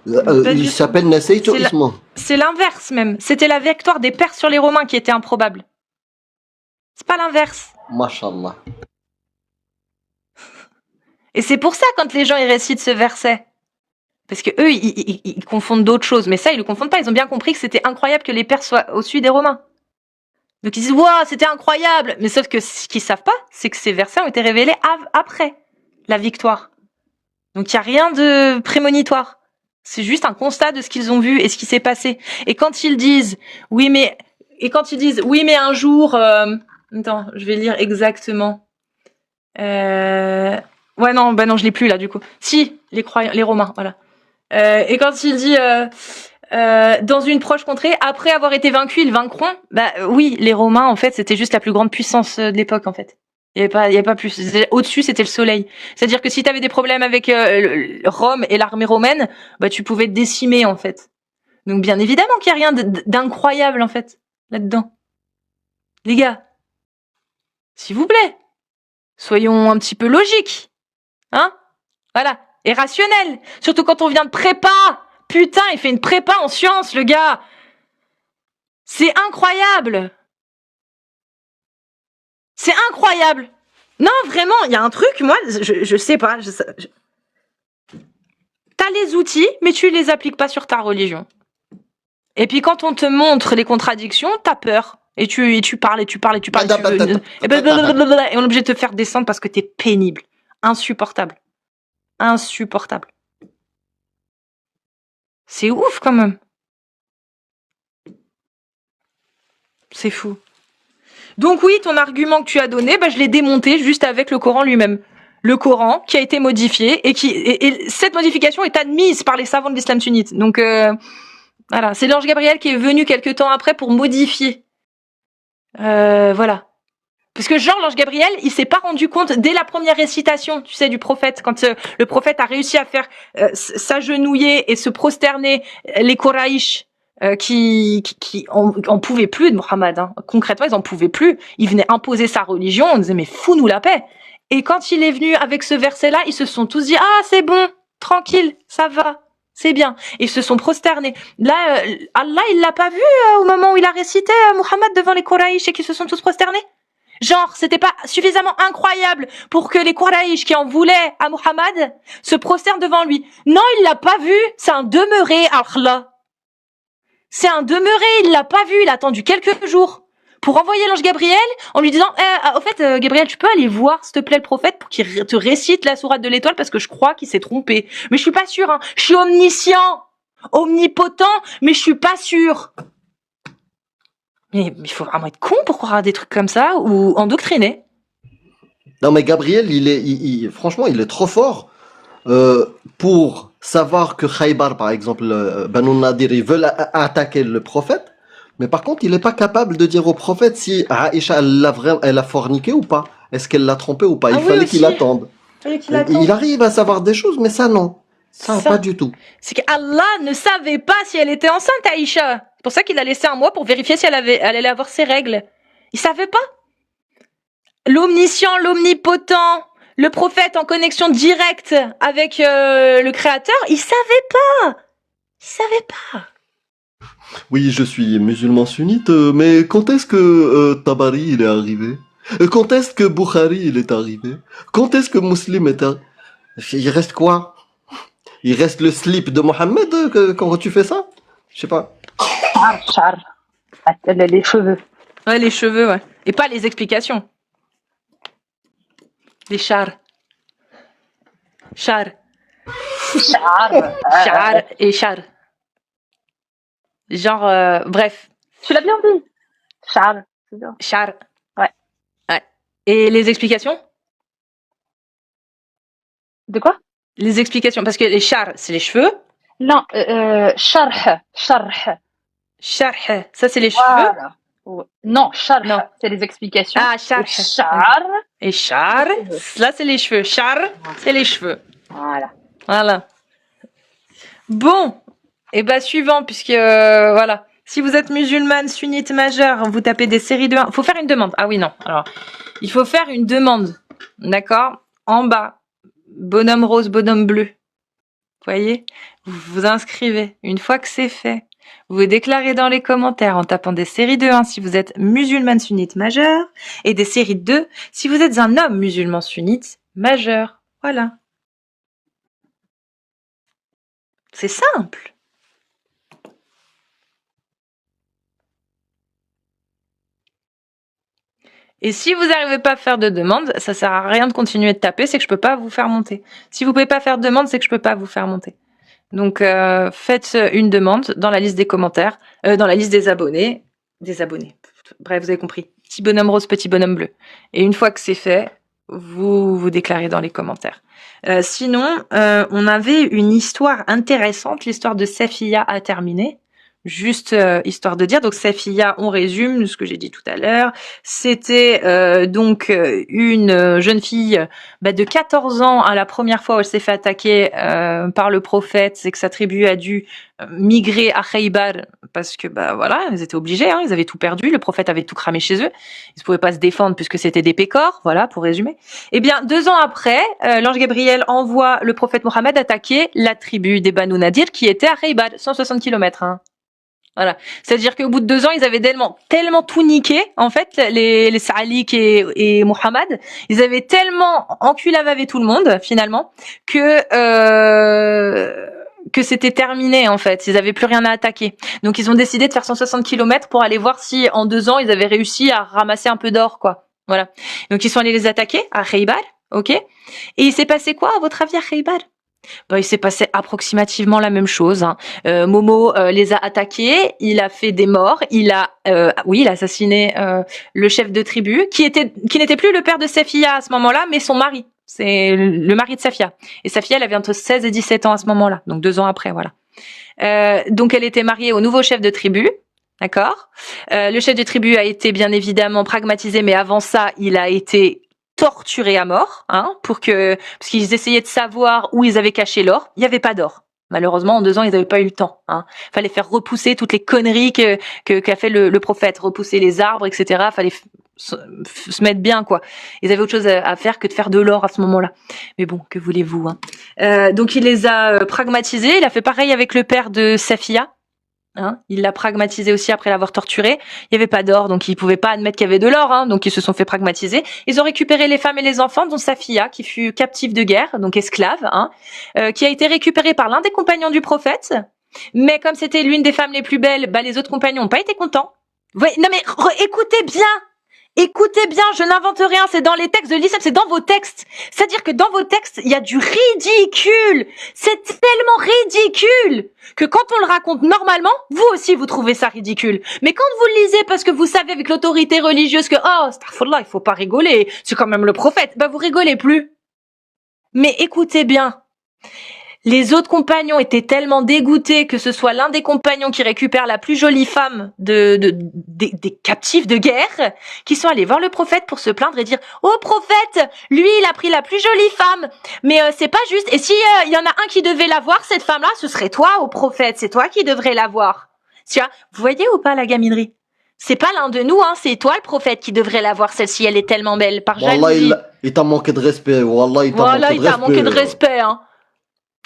Il s'appelle Nasseito Ismo. C'est l'inverse même. C'était la victoire des Perses sur les Romains qui était improbable. C'est pas l'inverse. Mashallah. Et c'est pour ça quand les gens ils récitent ce verset. Parce que eux, ils confondent d'autres choses. Mais ça, ils le confondent pas. Ils ont bien compris que c'était incroyable que les Perses soient au-dessus des Romains. Donc ils disent, waouh, c'était incroyable. Mais sauf que ce qu'ils savent pas, c'est que ces versets ont été révélés après la victoire. Donc il y a rien de prémonitoire. C'est juste un constat de ce qu'ils ont vu et ce qui s'est passé. Et quand ils disent, oui, mais un jour, attends, je vais lire exactement. Ouais, non, je l'ai plus là, du coup. Si, les Romains, voilà. Et quand il dit, dans une proche contrée, après avoir été vaincus, ils vaincront. Bah oui, les Romains, en fait, c'était juste la plus grande puissance de l'époque, en fait. Il y avait pas plus. Au-dessus, c'était le soleil. C'est-à-dire que si tu avais des problèmes avec Rome et l'armée romaine, bah tu pouvais te décimer, en fait. Donc bien évidemment qu'il y a rien d'incroyable, en fait, là-dedans. Les gars, s'il vous plaît, soyons un petit peu logiques. Hein? Voilà. Et rationnel. Surtout quand on vient de prépa. Putain, il fait une prépa en sciences, le gars. C'est incroyable. C'est incroyable. Non, vraiment, il y a un truc, moi, je sais pas. T'as les outils, mais tu les appliques pas sur ta religion. Et puis quand on te montre les contradictions, t'as peur. Et tu parles, et tu parles, et tu parles. Et on est obligé de te faire descendre parce que t'es pénible. Insupportable. Insupportable. C'est ouf quand même. C'est fou. Donc oui, ton argument que tu as donné, je l'ai démonté juste avec le Coran lui-même. Le Coran qui a été modifié et cette modification est admise par les savants de l'islam sunnite. Donc voilà, c'est l'ange Gabriel qui est venu quelques temps après pour modifier. Voilà. Parce que genre l'ange Gabriel, il s'est pas rendu compte dès la première récitation, tu sais, du prophète, quand le prophète a réussi à faire s'agenouiller et se prosterner les Koraïch qui en pouvaient plus de Mohammed. Hein. Concrètement, ils en pouvaient plus. Ils venaient imposer sa religion. On disait mais fous-nous la paix. Et quand il est venu avec ce verset-là, ils se sont tous dit ah c'est bon, tranquille, ça va. C'est bien. Et ils se sont prosternés. Là, Allah, il l'a pas vu au moment où il a récité Mohammed devant les Koraïch et qu'ils se sont tous prosternés. Genre, c'était pas suffisamment incroyable pour que les Koraïch qui en voulaient à Mohammed se prosternent devant lui. Non, il l'a pas vu. C'est un demeuré, Allah. C'est un demeuré, il l'a pas vu. Il a attendu quelques jours pour envoyer l'ange Gabriel en lui disant au fait, Gabriel, tu peux aller voir, s'il te plaît, le prophète pour qu'il te récite la sourate de l'étoile parce que je crois qu'il s'est trompé. Mais je suis pas sûre, hein. Je suis omniscient, omnipotent, mais je suis pas sûre. Mais il faut vraiment être con pour croire à des trucs comme ça ou endoctriné. Non, mais Gabriel, franchement, il est trop fort pour savoir que Khaybar, par exemple, Banu Nadir, ils veulent attaquer le prophète. Mais par contre, il n'est pas capable de dire au prophète si Aïcha, elle a forniqué ou pas. Est-ce qu'elle l'a trompé ou pas. Il fallait qu'il attende. Il arrive à savoir des choses, mais ça, non. Ça, pas du tout. C'est qu'Allah ne savait pas si elle était enceinte, Aïcha. C'est pour ça qu'il a laissé un mois pour vérifier si elle allait avoir ses règles. Il savait pas. L'omniscient, l'omnipotent, le prophète en connexion directe avec le créateur, il savait pas. Il savait pas. Oui, je suis musulman sunnite, mais quand est-ce que Tabari il est arrivé? Quand est-ce que Bukhari il est arrivé? Quand est-ce que Muslim est arrivé? Il reste quoi? Il reste le slip de Mohammed quand tu fais ça? Je sais pas. Char. Les cheveux. Ouais, les cheveux, ouais. Et pas les explications. Les chars. Char. Char et char. Genre, bref. Tu l'as bien dit. Char. Char. Ouais. Et les explications? De quoi? Les explications. Parce que les chars, c'est les cheveux. Non, sharh. Sharh. Sharh, ça c'est les Voilà. cheveux. Non, sharh, Non. c'est les explications. Ah, sharh. Et char. Et char, là c'est les cheveux. Char, c'est les cheveux. Voilà. Voilà. Bon, et suivant, puisque voilà. Si vous êtes musulmane sunnite majeure, vous tapez des séries de 1. Faut faire une demande. Ah oui, non. Alors, il faut faire une demande. D'accord? En bas, bonhomme rose, bonhomme bleu. Vous voyez? Vous vous inscrivez. Une fois que c'est fait, vous vous déclarez dans les commentaires en tapant des séries de 1 si vous êtes musulmane sunnite majeure et des séries de 2 si vous êtes un homme musulman sunnite majeur. Voilà. C'est simple. Et si vous n'arrivez pas à faire de demande, ça sert à rien de continuer de taper, c'est que je peux pas vous faire monter. Si vous pouvez pas faire de demande, c'est que je peux pas vous faire monter. Donc faites une demande dans la liste des commentaires, dans la liste des abonnés. Bref, vous avez compris. Petit bonhomme rose, petit bonhomme bleu. Et une fois que c'est fait, vous vous déclarez dans les commentaires. Sinon, on avait une histoire intéressante, l'histoire de Safiya à terminer. Juste histoire de dire, donc Safiya, on résume ce que j'ai dit tout à l'heure. C'était donc une jeune fille de 14 ans à la première fois où elle s'est fait attaquer par le prophète, c'est que sa tribu a dû migrer à Khaybar parce que voilà, ils étaient obligés, hein, ils avaient tout perdu, le prophète avait tout cramé chez eux, ils ne pouvaient pas se défendre puisque c'était des pécores, voilà pour résumer. Et bien 2 ans après, l'ange Gabriel envoie le prophète Mohammed attaquer la tribu des Banu Nadir qui était à Khaybar, 160 km. Hein. Voilà, c'est-à-dire qu'au bout de 2 ans, ils avaient tellement tout niqué, en fait, les Sa'alik et Mohammed, ils avaient tellement enculavavé tout le monde, finalement, que que c'était terminé en fait, ils avaient plus rien à attaquer. Donc ils ont décidé de faire 160 km pour aller voir si en 2 ans ils avaient réussi à ramasser un peu d'or quoi. Voilà. Donc ils sont allés les attaquer à Khaybar, ok. Et il s'est passé quoi à votre avis à Khaybar? Il s'est passé approximativement la même chose. Hein. Momo les a attaqués, il a fait des morts, il a assassiné le chef de tribu qui n'était plus le père de Safiya à ce moment-là, mais son mari. C'est le mari de Safiya. Et Safiya, elle avait entre 16 et 17 ans à ce moment-là, donc 2 ans après, voilà. Donc elle était mariée au nouveau chef de tribu, d'accord. Le chef de tribu a été bien évidemment pragmatisé, mais avant ça, il a été torturé à mort, hein, parce qu'ils essayaient de savoir où ils avaient caché l'or. Il n'y avait pas d'or. Malheureusement, en 2 ans, ils n'avaient pas eu le temps. Hein. Fallait faire repousser toutes les conneries qu'a fait le prophète, repousser les arbres, etc. Fallait se mettre bien, quoi. Ils avaient autre chose à faire que de faire de l'or à ce moment-là. Mais bon, que voulez-vous, hein. Donc il les a pragmatisés. Il a fait pareil avec le père de Safiya. Hein, il l'a pragmatisé aussi après l'avoir torturé. Il n'y avait pas d'or, donc ils pouvaient pas admettre qu'il y avait de l'or, hein, donc ils se sont fait pragmatiser. Ils ont récupéré les femmes et les enfants, dont Safiya, qui fut captive de guerre, donc esclave, hein, qui a été récupérée par l'un des compagnons du prophète. Mais comme c'était l'une des femmes les plus belles, les autres compagnons n'ont pas été contents. Non mais écoutez bien. Écoutez bien, je n'invente rien, c'est dans les textes de l'islam, c'est dans vos textes. C'est-à-dire que dans vos textes, il y a du ridicule. C'est tellement ridicule que quand on le raconte normalement, vous aussi vous trouvez ça ridicule. Mais quand vous le lisez parce que vous savez avec l'autorité religieuse que astaghfirullah, il faut pas rigoler, c'est quand même le prophète, vous rigolez plus. Mais écoutez bien. Les autres compagnons étaient tellement dégoûtés que ce soit l'un des compagnons qui récupère la plus jolie femme des captifs de guerre, qui sont allés voir le prophète pour se plaindre et dire « Oh prophète, lui il a pris la plus jolie femme, mais c'est pas juste. Et si il y en a un qui devait la voir, cette femme-là, ce serait toi, ô prophète, c'est toi qui devrais la voir. » Tu vois, vous voyez ou pas la gaminerie? C'est pas l'un de nous, hein, c'est toi le prophète qui devrait la voir, celle-ci, elle est tellement belle, par jalousie. Wallah, il t'a manqué de respect, Wallah, il t'a manqué de respect, hein.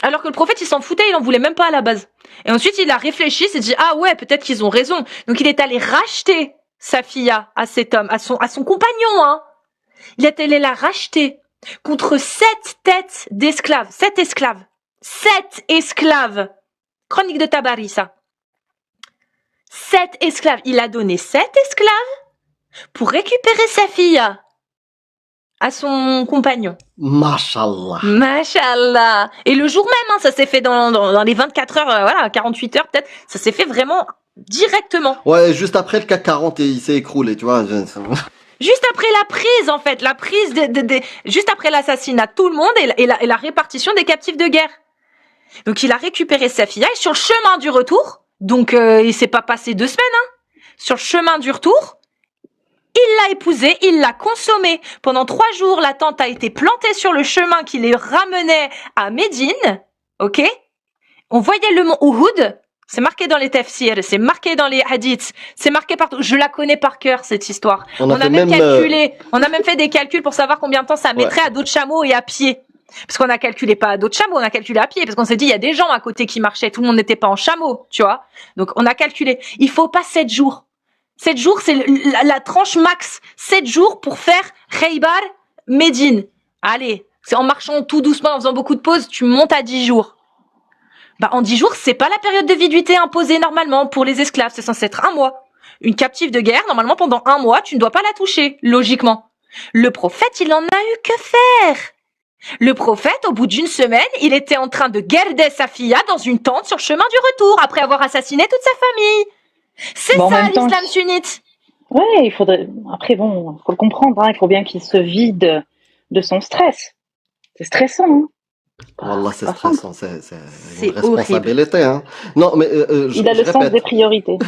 Alors que le prophète, il s'en foutait, il en voulait même pas à la base. Et ensuite, il a réfléchi, il s'est dit, ah ouais, peut-être qu'ils ont raison. Donc, il est allé racheter Safiya à cet homme, à son compagnon, hein. Il est allé la racheter contre 7 têtes d'esclaves. 7 esclaves. 7 esclaves. Chronique de Tabari, ça. 7 esclaves. Il a donné 7 esclaves pour récupérer Safiya à son compagnon. Mashallah. Mashallah. Et le jour même, hein, ça s'est fait dans les 24 heures, 48 heures peut-être, ça s'est fait vraiment directement. Ouais, juste après le CAC 40, il s'est écroulé, tu vois. Juste après la prise, en fait, juste après l'assassinat de tout le monde et la répartition des captifs de guerre. Donc il a récupéré Safiya et sur le chemin du retour, donc il s'est pas passé 2 semaines, hein, sur le chemin du retour, il l'a épousée, il l'a consommée. Pendant 3 jours, la tente a été plantée sur le chemin qui les ramenait à Médine. Ok? On voyait le mont Uhud. C'est marqué dans les tafsirs, c'est marqué dans les hadiths, c'est marqué partout. Je la connais par cœur, cette histoire. On a même calculé, on a même fait des calculs pour savoir combien de temps ça mettrait à dos de chameau et à pied. Parce qu'on a calculé pas à dos de chameau, on a calculé à pied. Parce qu'on s'est dit, il y a des gens à côté qui marchaient, tout le monde n'était pas en chameau, tu vois. Donc, on a calculé. Il faut pas 7 jours. 7 jours, c'est la tranche max. 7 jours pour faire Khaybar, Médine. Allez, c'est en marchant tout doucement, en faisant beaucoup de pauses, tu montes à 10 jours. En 10 jours, c'est pas la période de viduité imposée normalement pour les esclaves. C'est censé être 1 mois. Une captive de guerre, normalement, pendant 1 mois, tu ne dois pas la toucher, logiquement. Le prophète, il en a eu que faire. Le prophète, au bout d'1 semaine, il était en train de garder Safiya dans une tente sur le chemin du retour, après avoir assassiné toute sa famille. C'est ça l'islam sunnite. Ouais, il faudrait. Après, bon, faut le comprendre. Hein. Il faut bien qu'il se vide de son stress. C'est stressant. Hein. Wallah, c'est stressant. C'est une responsabilité. Hein. Non, mais il a le sens des priorités.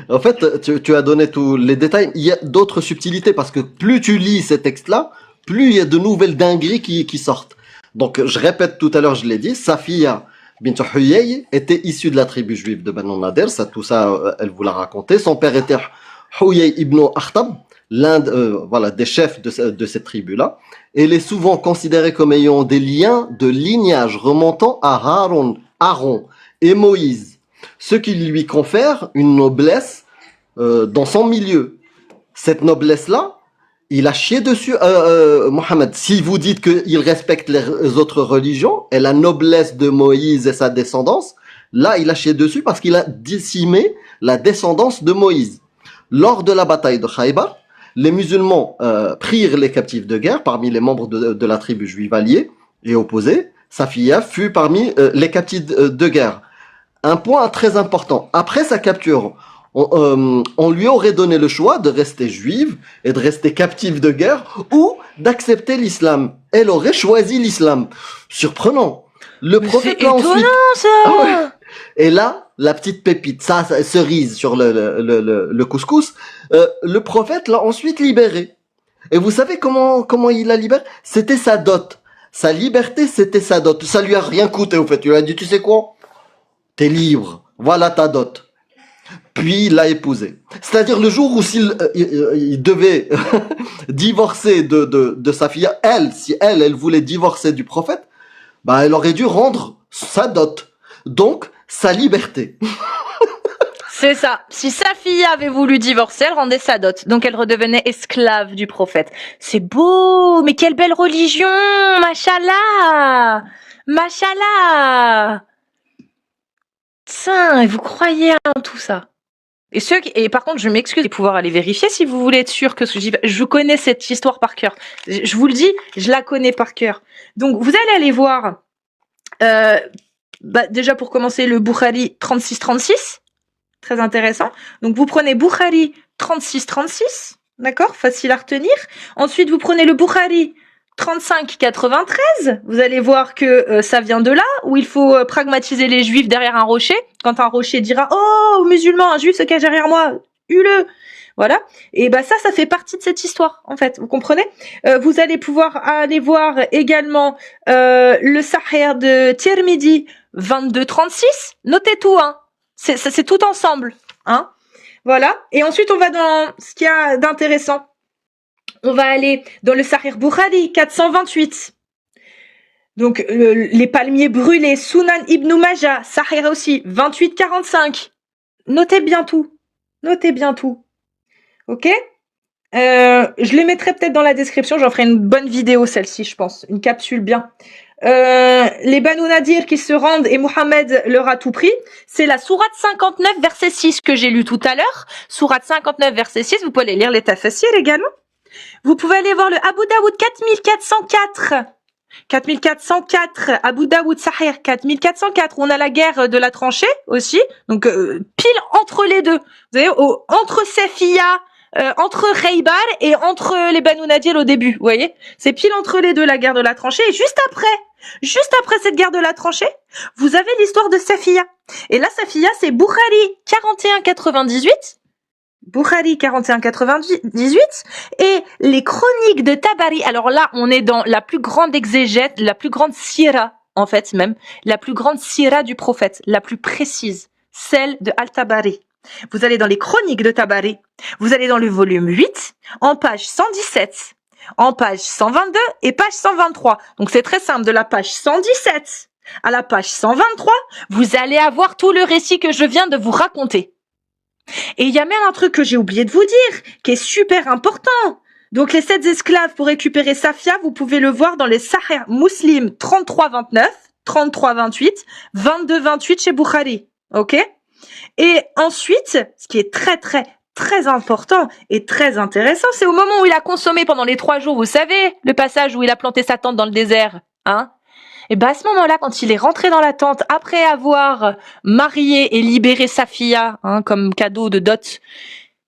En fait, tu as donné tous les détails. Il y a d'autres subtilités parce que plus tu lis ces textes-là, plus il y a de nouvelles dingueries qui sortent. Donc, je répète, tout à l'heure, je l'ai dit, Safiya bint Huyay était issue de la tribu juive de Banu Nadir, tout ça, elle vous l'a raconté. Son père était Huyay ibn Akhtab, l'un des chefs de cette tribu-là. Elle est souvent considérée comme ayant des liens de lignage remontant à Aaron et Moïse, ce qui lui confère une noblesse dans son milieu. Cette noblesse-là, Il a chié dessus, Mohammed. Si vous dites qu'il respecte les autres religions et la noblesse de Moïse et sa descendance, là, il a chié dessus parce qu'il a décimé la descendance de Moïse. Lors de la bataille de Khaybar, les musulmans prirent les captifs de guerre parmi les membres de la tribu juive alliée et opposée. Safiya fut parmi les captifs de guerre. Un point très important. Après sa capture, on lui aurait donné le choix de rester juive et de rester captive de guerre ou d'accepter l'islam. Elle aurait choisi l'islam. Surprenant. Le Mais prophète c'est l'a étonnant, ensuite... ça. Ah ouais. Et là, la petite pépite, ça cerise sur le couscous, le prophète l'a ensuite libéré. Et vous savez comment il l'a libéré? C'était sa dot. Sa liberté, c'était sa dot. Ça lui a rien coûté, au fait. Il lui a dit, tu sais quoi? T'es libre. Voilà ta dot. Puis il l'a épousée. C'est-à-dire le jour où il devait divorcer de sa fille, si elle voulait divorcer du prophète, bah elle aurait dû rendre sa dot. Donc, sa liberté. C'est ça. Si sa fille avait voulu divorcer, elle rendait sa dot. Donc elle redevenait esclave du prophète. C'est beau, mais quelle belle religion, machallah, machallah. Tiens, et vous croyez en tout ça? Et par contre, je m'excuse de pouvoir aller vérifier si vous voulez être sûr que je connais cette histoire par cœur. Je vous le dis, je la connais par cœur. Donc vous allez aller voir, déjà pour commencer, le Bukhari 36-36. Très intéressant. Donc, vous prenez Bukhari 36-36. D'accord? Facile à retenir. Ensuite, vous prenez le Bukhari 35-93. Vous allez voir que ça vient de là, où il faut pragmatiser les juifs derrière un rocher. Quand un rocher dira « Oh, musulman, un juif se cache derrière moi, hue-le !» Voilà. Et ça fait partie de cette histoire, en fait. Vous comprenez? Vous allez pouvoir aller voir également le Sahih de Tirmidhi 22-36. Notez tout, hein. C'est tout ensemble, hein. Voilà. Et ensuite, on va dans ce qu'il y a d'intéressant. On va aller dans le Sahih Bukhari 428. Donc, les palmiers brûlés, Sunan Ibn Majah, Sahih aussi 28-45. Notez bien tout. Notez bien tout. Ok? Je les mettrai peut-être dans la description. J'en ferai une bonne vidéo, celle-ci, je pense. Une capsule bien. Les Banu Nadir qui se rendent et Mohammed leur a tout pris. C'est la sourate 59 verset 6 que j'ai lu tout à l'heure. Sourate 59 verset 6, vous pouvez aller lire les tafassirs également. Vous pouvez aller voir le Abu Daoud 4404. 4404, Abu Daoud Sahih 4404. On a la guerre de la tranchée aussi. Donc pile entre les deux. Vous voyez, entre Safiya, entre Khaybar et entre les Banu Nadir au début, vous voyez? C'est pile entre les deux la guerre de la tranchée. Et juste après cette guerre de la tranchée, vous avez l'histoire de Safiya. Et là, Safiya, c'est Bukhari 41-98. Bukhari 41-98 et les chroniques de Tabari. Alors là, on est dans la plus grande exégète, la plus grande sira, en fait même, la plus grande sira du prophète, la plus précise, celle de Al-Tabari. Vous allez dans les chroniques de Tabari, vous allez dans le volume 8, en page 117, en page 122 et page 123. Donc c'est très simple, de la page 117 à la page 123, vous allez avoir tout le récit que je viens de vous raconter. Et il y a même un truc que j'ai oublié de vous dire, qui est super important. Donc les 7 esclaves pour récupérer Safiya, vous pouvez le voir dans les Sahih Muslim 33-29, 33-28, 22-28 chez Bukhari. Ok? Et ensuite, ce qui est très très très important et très intéressant, c'est au moment où il a consommé pendant les 3 jours, vous savez, le passage où il a planté sa tente dans le désert, hein? Et à ce moment-là, quand il est rentré dans la tente, après avoir marié et libéré Safiya, hein, comme cadeau de dot,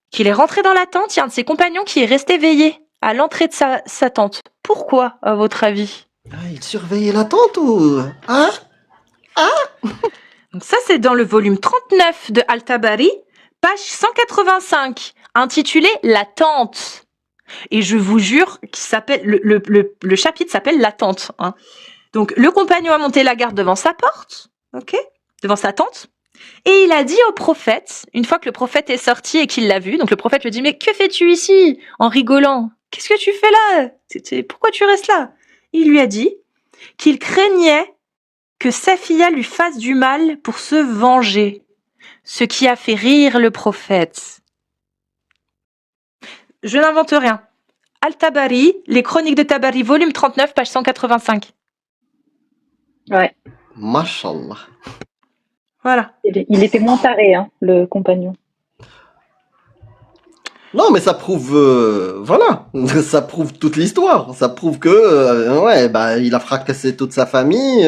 qu'il est rentré dans la tente, il y a un de ses compagnons qui est resté veillé à l'entrée de sa tente. Pourquoi, à votre avis? Il surveillait la tente ou... Hein? Donc ça, c'est dans le volume 39 de Al-Tabari, page 185, intitulé « La tente ». Et je vous jure, le chapitre s'appelle « La tente ». Hein. Donc, le compagnon a monté la garde devant sa porte, ok, devant sa tente, et il a dit au prophète, une fois que le prophète est sorti et qu'il l'a vu, donc le prophète lui dit « Mais que fais-tu ici ?» en rigolant. « Qu'est-ce que tu fais là? Pourquoi tu restes là ?» Il lui a dit qu'il craignait que Safiya lui fasse du mal pour se venger, ce qui a fait rire le prophète. Je n'invente rien. Al-Tabari, les chroniques de Tabari, volume 39, page 185. Ouais. Mashallah. Voilà. Il était moins taré, hein, le compagnon. Non, mais ça prouve, voilà, ça prouve toute l'histoire. Ça prouve que, ouais, bah, il a fracassé toute sa famille.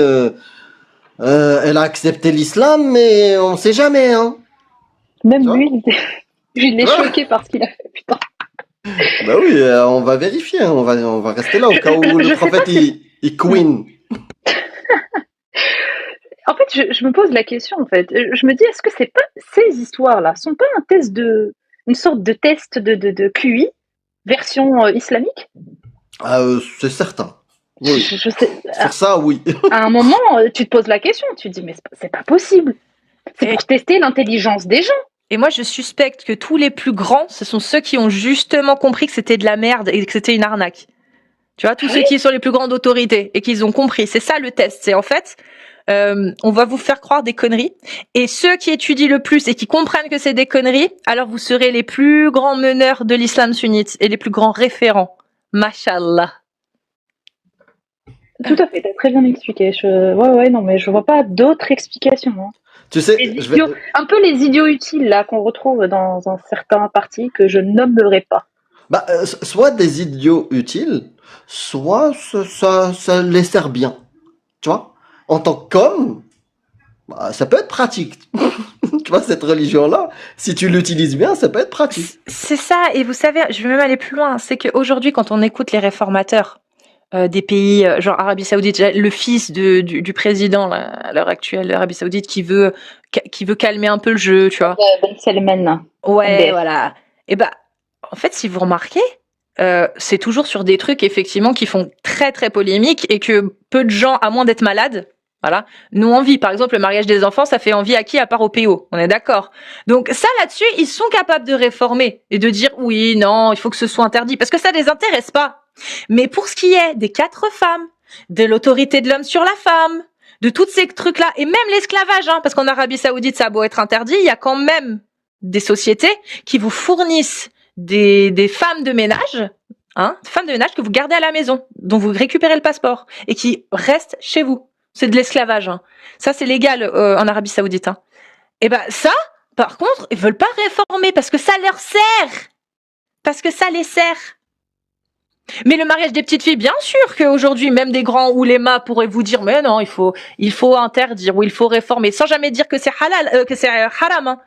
Elle a accepté l'islam, mais on sait jamais, hein. Même Tu vois lui, il est Ouais. choqué par ce qu'il a fait, putain. Bah oui, on va vérifier, hein, on va rester là au cas où Je le sais prophète pas si- il queen. En fait, je me pose la question, en fait. Je me dis, est-ce que c'est pas ces histoires-là sont pas un test une sorte de test de QI version islamique? Ah, c'est certain. Oui, Je sais. sur ça, oui. À un moment, tu te poses la question, tu te dis, mais c'est pas possible. C'est Et- pour tester l'intelligence des gens. Et moi, je suspecte que tous les plus grands, ce sont ceux qui ont justement compris que c'était de la merde et que c'était une arnaque. Tu vois, tous ceux qui sont les plus grandes autorités et qu'ils ont compris. C'est ça le test. C'est en fait, on va vous faire croire des conneries. Et ceux qui étudient le plus et qui comprennent que c'est des conneries, alors vous serez les plus grands meneurs de l'islam sunnite et les plus grands référents. Mashallah. Tout à fait, t'as très bien expliqué. Ouais, non, mais je vois pas d'autres explications, hein. Tu sais, Les idiots, un peu les idiots utiles là qu'on retrouve dans un certain parti que je nommerai pas. bah, soit des idiots utiles, soit ça les sert bien. Tu vois? En tant qu'homme, bah, ça peut être pratique. Tu vois, cette religion-là, si tu l'utilises bien, ça peut être pratique. C'est ça. Et vous savez, je vais même aller plus loin. C'est qu'aujourd'hui, quand on écoute les réformateurs des pays, genre Arabie Saoudite, le fils du président là, à l'heure actuelle, l'Arabie Saoudite, qui veut calmer un peu le jeu, tu vois. Ben Salman. Ouais, MBS. voilà. Et bah, en fait, si vous remarquez, c'est toujours sur des trucs effectivement qui font très très polémique et que peu de gens, à moins d'être malades, voilà, n'ont envie. Par exemple, le mariage des enfants, ça fait envie à qui à part au PO. On est d'accord. Donc ça là-dessus, ils sont capables de réformer et de dire oui, non, il faut que ce soit interdit parce que ça les intéresse pas. Mais pour ce qui est des 4 femmes, de l'autorité de l'homme sur la femme, de tous ces trucs-là, et même l'esclavage, hein, parce qu'en Arabie Saoudite, ça a beau être interdit, il y a quand même des sociétés qui vous fournissent des femmes de ménage, hein, femmes de ménage que vous gardez à la maison, dont vous récupérez le passeport, et qui restent chez vous. C'est de l'esclavage. Hein. Ça, c'est légal en Arabie Saoudite. Hein. Et ben ça, par contre, ils veulent pas réformer parce que ça leur sert. Parce que ça les sert. Mais le mariage des petites filles, bien sûr qu'aujourd'hui, même des grands oulémas pourraient vous dire, mais non, il faut interdire ou il faut réformer, sans jamais dire que c'est halal, que c'est haram. Hein.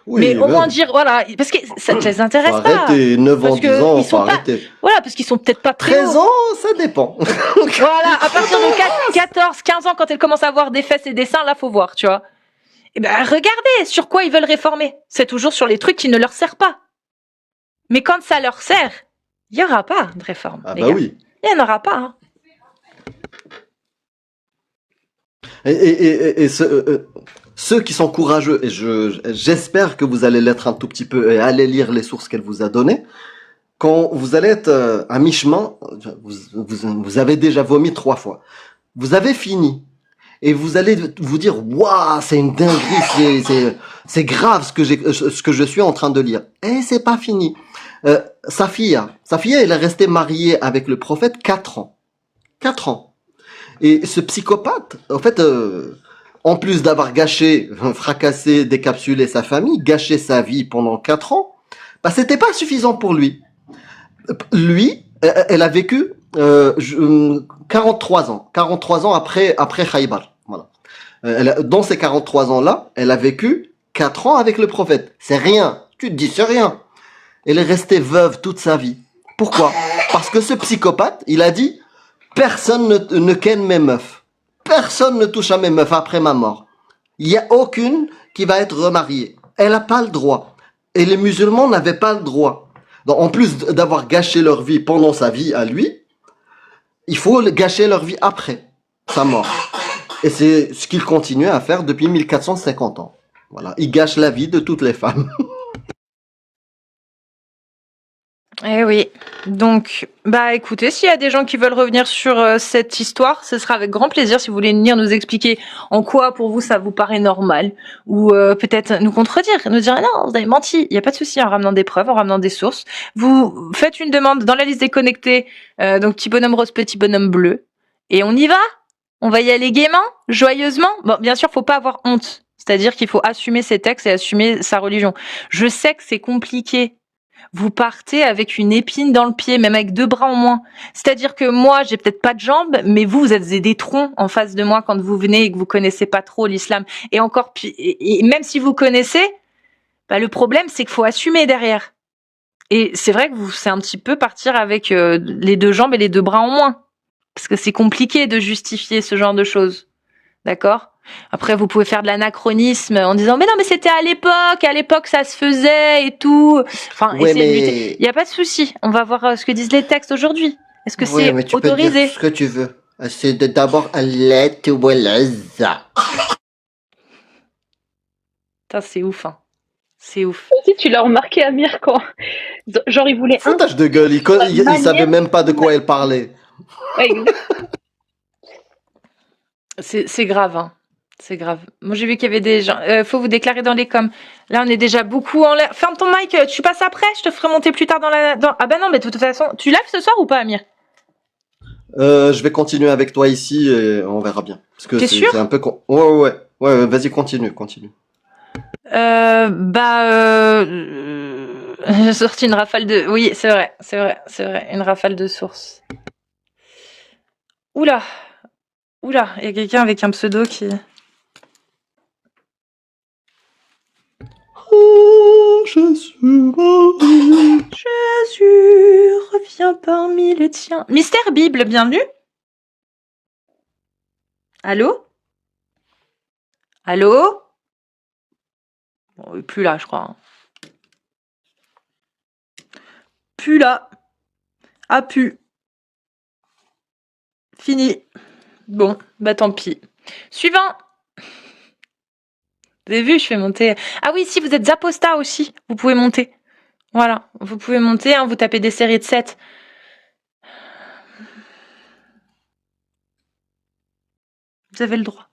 Oui, mais au ben, moins dire, voilà, parce que ça ne les intéresse faut pas. arrêter, 9 ans, Parce 10 que ans, ils faut sont pas, arrêter. voilà, parce qu'ils sont peut-être pas très 13 hauts. ans, ça dépend. Voilà, à partir de 14, 15 ans, quand elles commencent à avoir des fesses et des seins, là, faut voir, tu vois. Eh ben, regardez sur quoi ils veulent réformer. C'est toujours sur les trucs qui ne leur servent pas. Mais quand ça leur sert, il y aura pas de réforme. Ah les bah gars. oui. Il n'y en aura pas. Hein. Et ceux qui sont courageux, et j'espère que vous allez l'être un tout petit peu et aller lire les sources qu'elle vous a données, quand vous allez être à mi-chemin, vous avez déjà vomi 3 fois. Vous avez fini. Et vous allez vous dire, waouh, c'est une dinguerie, c'est grave ce que je suis en train de lire. Et c'est pas fini. Safia, elle est restée mariée avec le prophète 4 ans. 4 ans. Et ce psychopathe, en fait, en plus d'avoir gâché, fracassé, décapsulé sa famille, gâché sa vie pendant 4 ans, bah, c'était pas suffisant pour lui. Lui, elle a vécu 43 ans. 43 ans après Khaybar. Voilà. Dans ces 43 ans-là, elle a vécu 4 ans avec le prophète. C'est rien. Tu te dis, c'est rien. Elle est restée veuve toute sa vie. Pourquoi? Parce que ce psychopathe, il a dit, personne ne ken mes meufs. Personne ne touche à mes meufs après ma mort. Il n'y a aucune qui va être remariée. Elle n'a pas le droit. Et les musulmans n'avaient pas le droit. Donc, en plus d'avoir gâché leur vie pendant sa vie à lui, il faut gâcher leur vie après sa mort. Et c'est ce qu'il continue à faire depuis 1450 ans. Voilà. Il gâche la vie de toutes les femmes. Eh oui. Donc, bah écoutez, s'il y a des gens qui veulent revenir sur cette histoire, ce sera avec grand plaisir si vous voulez venir nous expliquer en quoi pour vous ça vous paraît normal ou peut-être nous contredire, nous dire non, vous avez menti. Il n'y a pas de souci en ramenant des preuves, en ramenant des sources. Vous faites une demande dans la liste des connectés, donc petit bonhomme rose, petit bonhomme bleu, et on y va. On va y aller gaiement, joyeusement. Bon, bien sûr, faut pas avoir honte. C'est-à-dire qu'il faut assumer ses textes et assumer sa religion. Je sais que c'est compliqué. Vous partez avec une épine dans le pied, même avec 2 bras en moins. C'est-à-dire que moi, j'ai peut-être pas de jambes, mais vous êtes des troncs en face de moi quand vous venez et que vous connaissez pas trop l'islam. Et encore, et même si vous connaissez, bah, le problème, c'est qu'il faut assumer derrière. Et c'est vrai que c'est un petit peu partir avec les 2 jambes et les 2 bras en moins. Parce que c'est compliqué de justifier ce genre de choses. D'accord ? Après, vous pouvez faire de l'anachronisme en disant mais non, mais c'était à l'époque ça se faisait et tout. Enfin, Ouais, essayez de lutter. mais... Il n'y a pas de souci. On va voir ce que disent les textes aujourd'hui. Est-ce que Ouais, c'est mais tu peux dire autorisé? ce que tu veux. C'est d'abord Allah te walaza. Putain, c'est ouf, hein. C'est ouf. Si tu l'as remarqué, Amir, quand. Genre, il voulait un. Foutage de gueule, il savait même pas de quoi elle parlait. Ouais, C'est grave, hein. C'est grave. Moi, j'ai vu qu'il y avait des gens. Faut vous déclarer dans les coms. Là, on est déjà beaucoup en l'air. Ferme ton mic. Tu passes après. Je te ferai monter plus tard dans la. Ah bah non, mais de toute façon, tu live ce soir ou pas, Amir? Je vais continuer avec toi ici et on verra bien. Parce que T'es sûr? c'est un peu ouais, vas-y, continue. J'ai sorti une rafale de. Oui, c'est vrai. Une rafale de sources. Oula, il y a quelqu'un avec un pseudo qui. Oh, Jésus, Jésus, reviens parmi les tiens. Mystère Bible, bienvenue. Allô? Bon, plus là, je crois. Hein. Plus là. Ah, pu. Fini. Bon, bah tant pis. Suivant. Vous avez vu, je fais monter. Ah oui, si vous êtes apostat aussi, vous pouvez monter. Voilà, vous pouvez monter, hein, vous tapez des séries de 7. Vous avez le droit.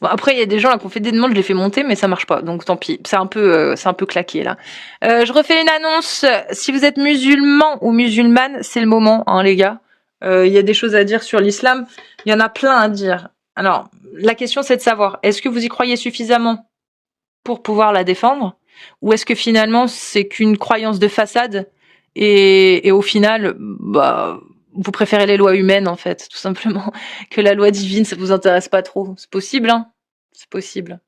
Bon, après, il y a des gens là qui ont fait des demandes, je les fais monter, mais ça marche pas. Donc tant pis, c'est un peu claqué là. Je refais une annonce. Si vous êtes musulman ou musulmane, c'est le moment, hein, les gars. Il y a des choses à dire sur l'islam. Il y en a plein à dire. Alors, la question c'est de savoir, est-ce que vous y croyez suffisamment pour pouvoir la défendre, ou est-ce que finalement c'est qu'une croyance de façade et au final, bah, vous préférez les lois humaines en fait, tout simplement, que la loi divine ça vous intéresse pas trop. C'est possible, hein. C'est possible.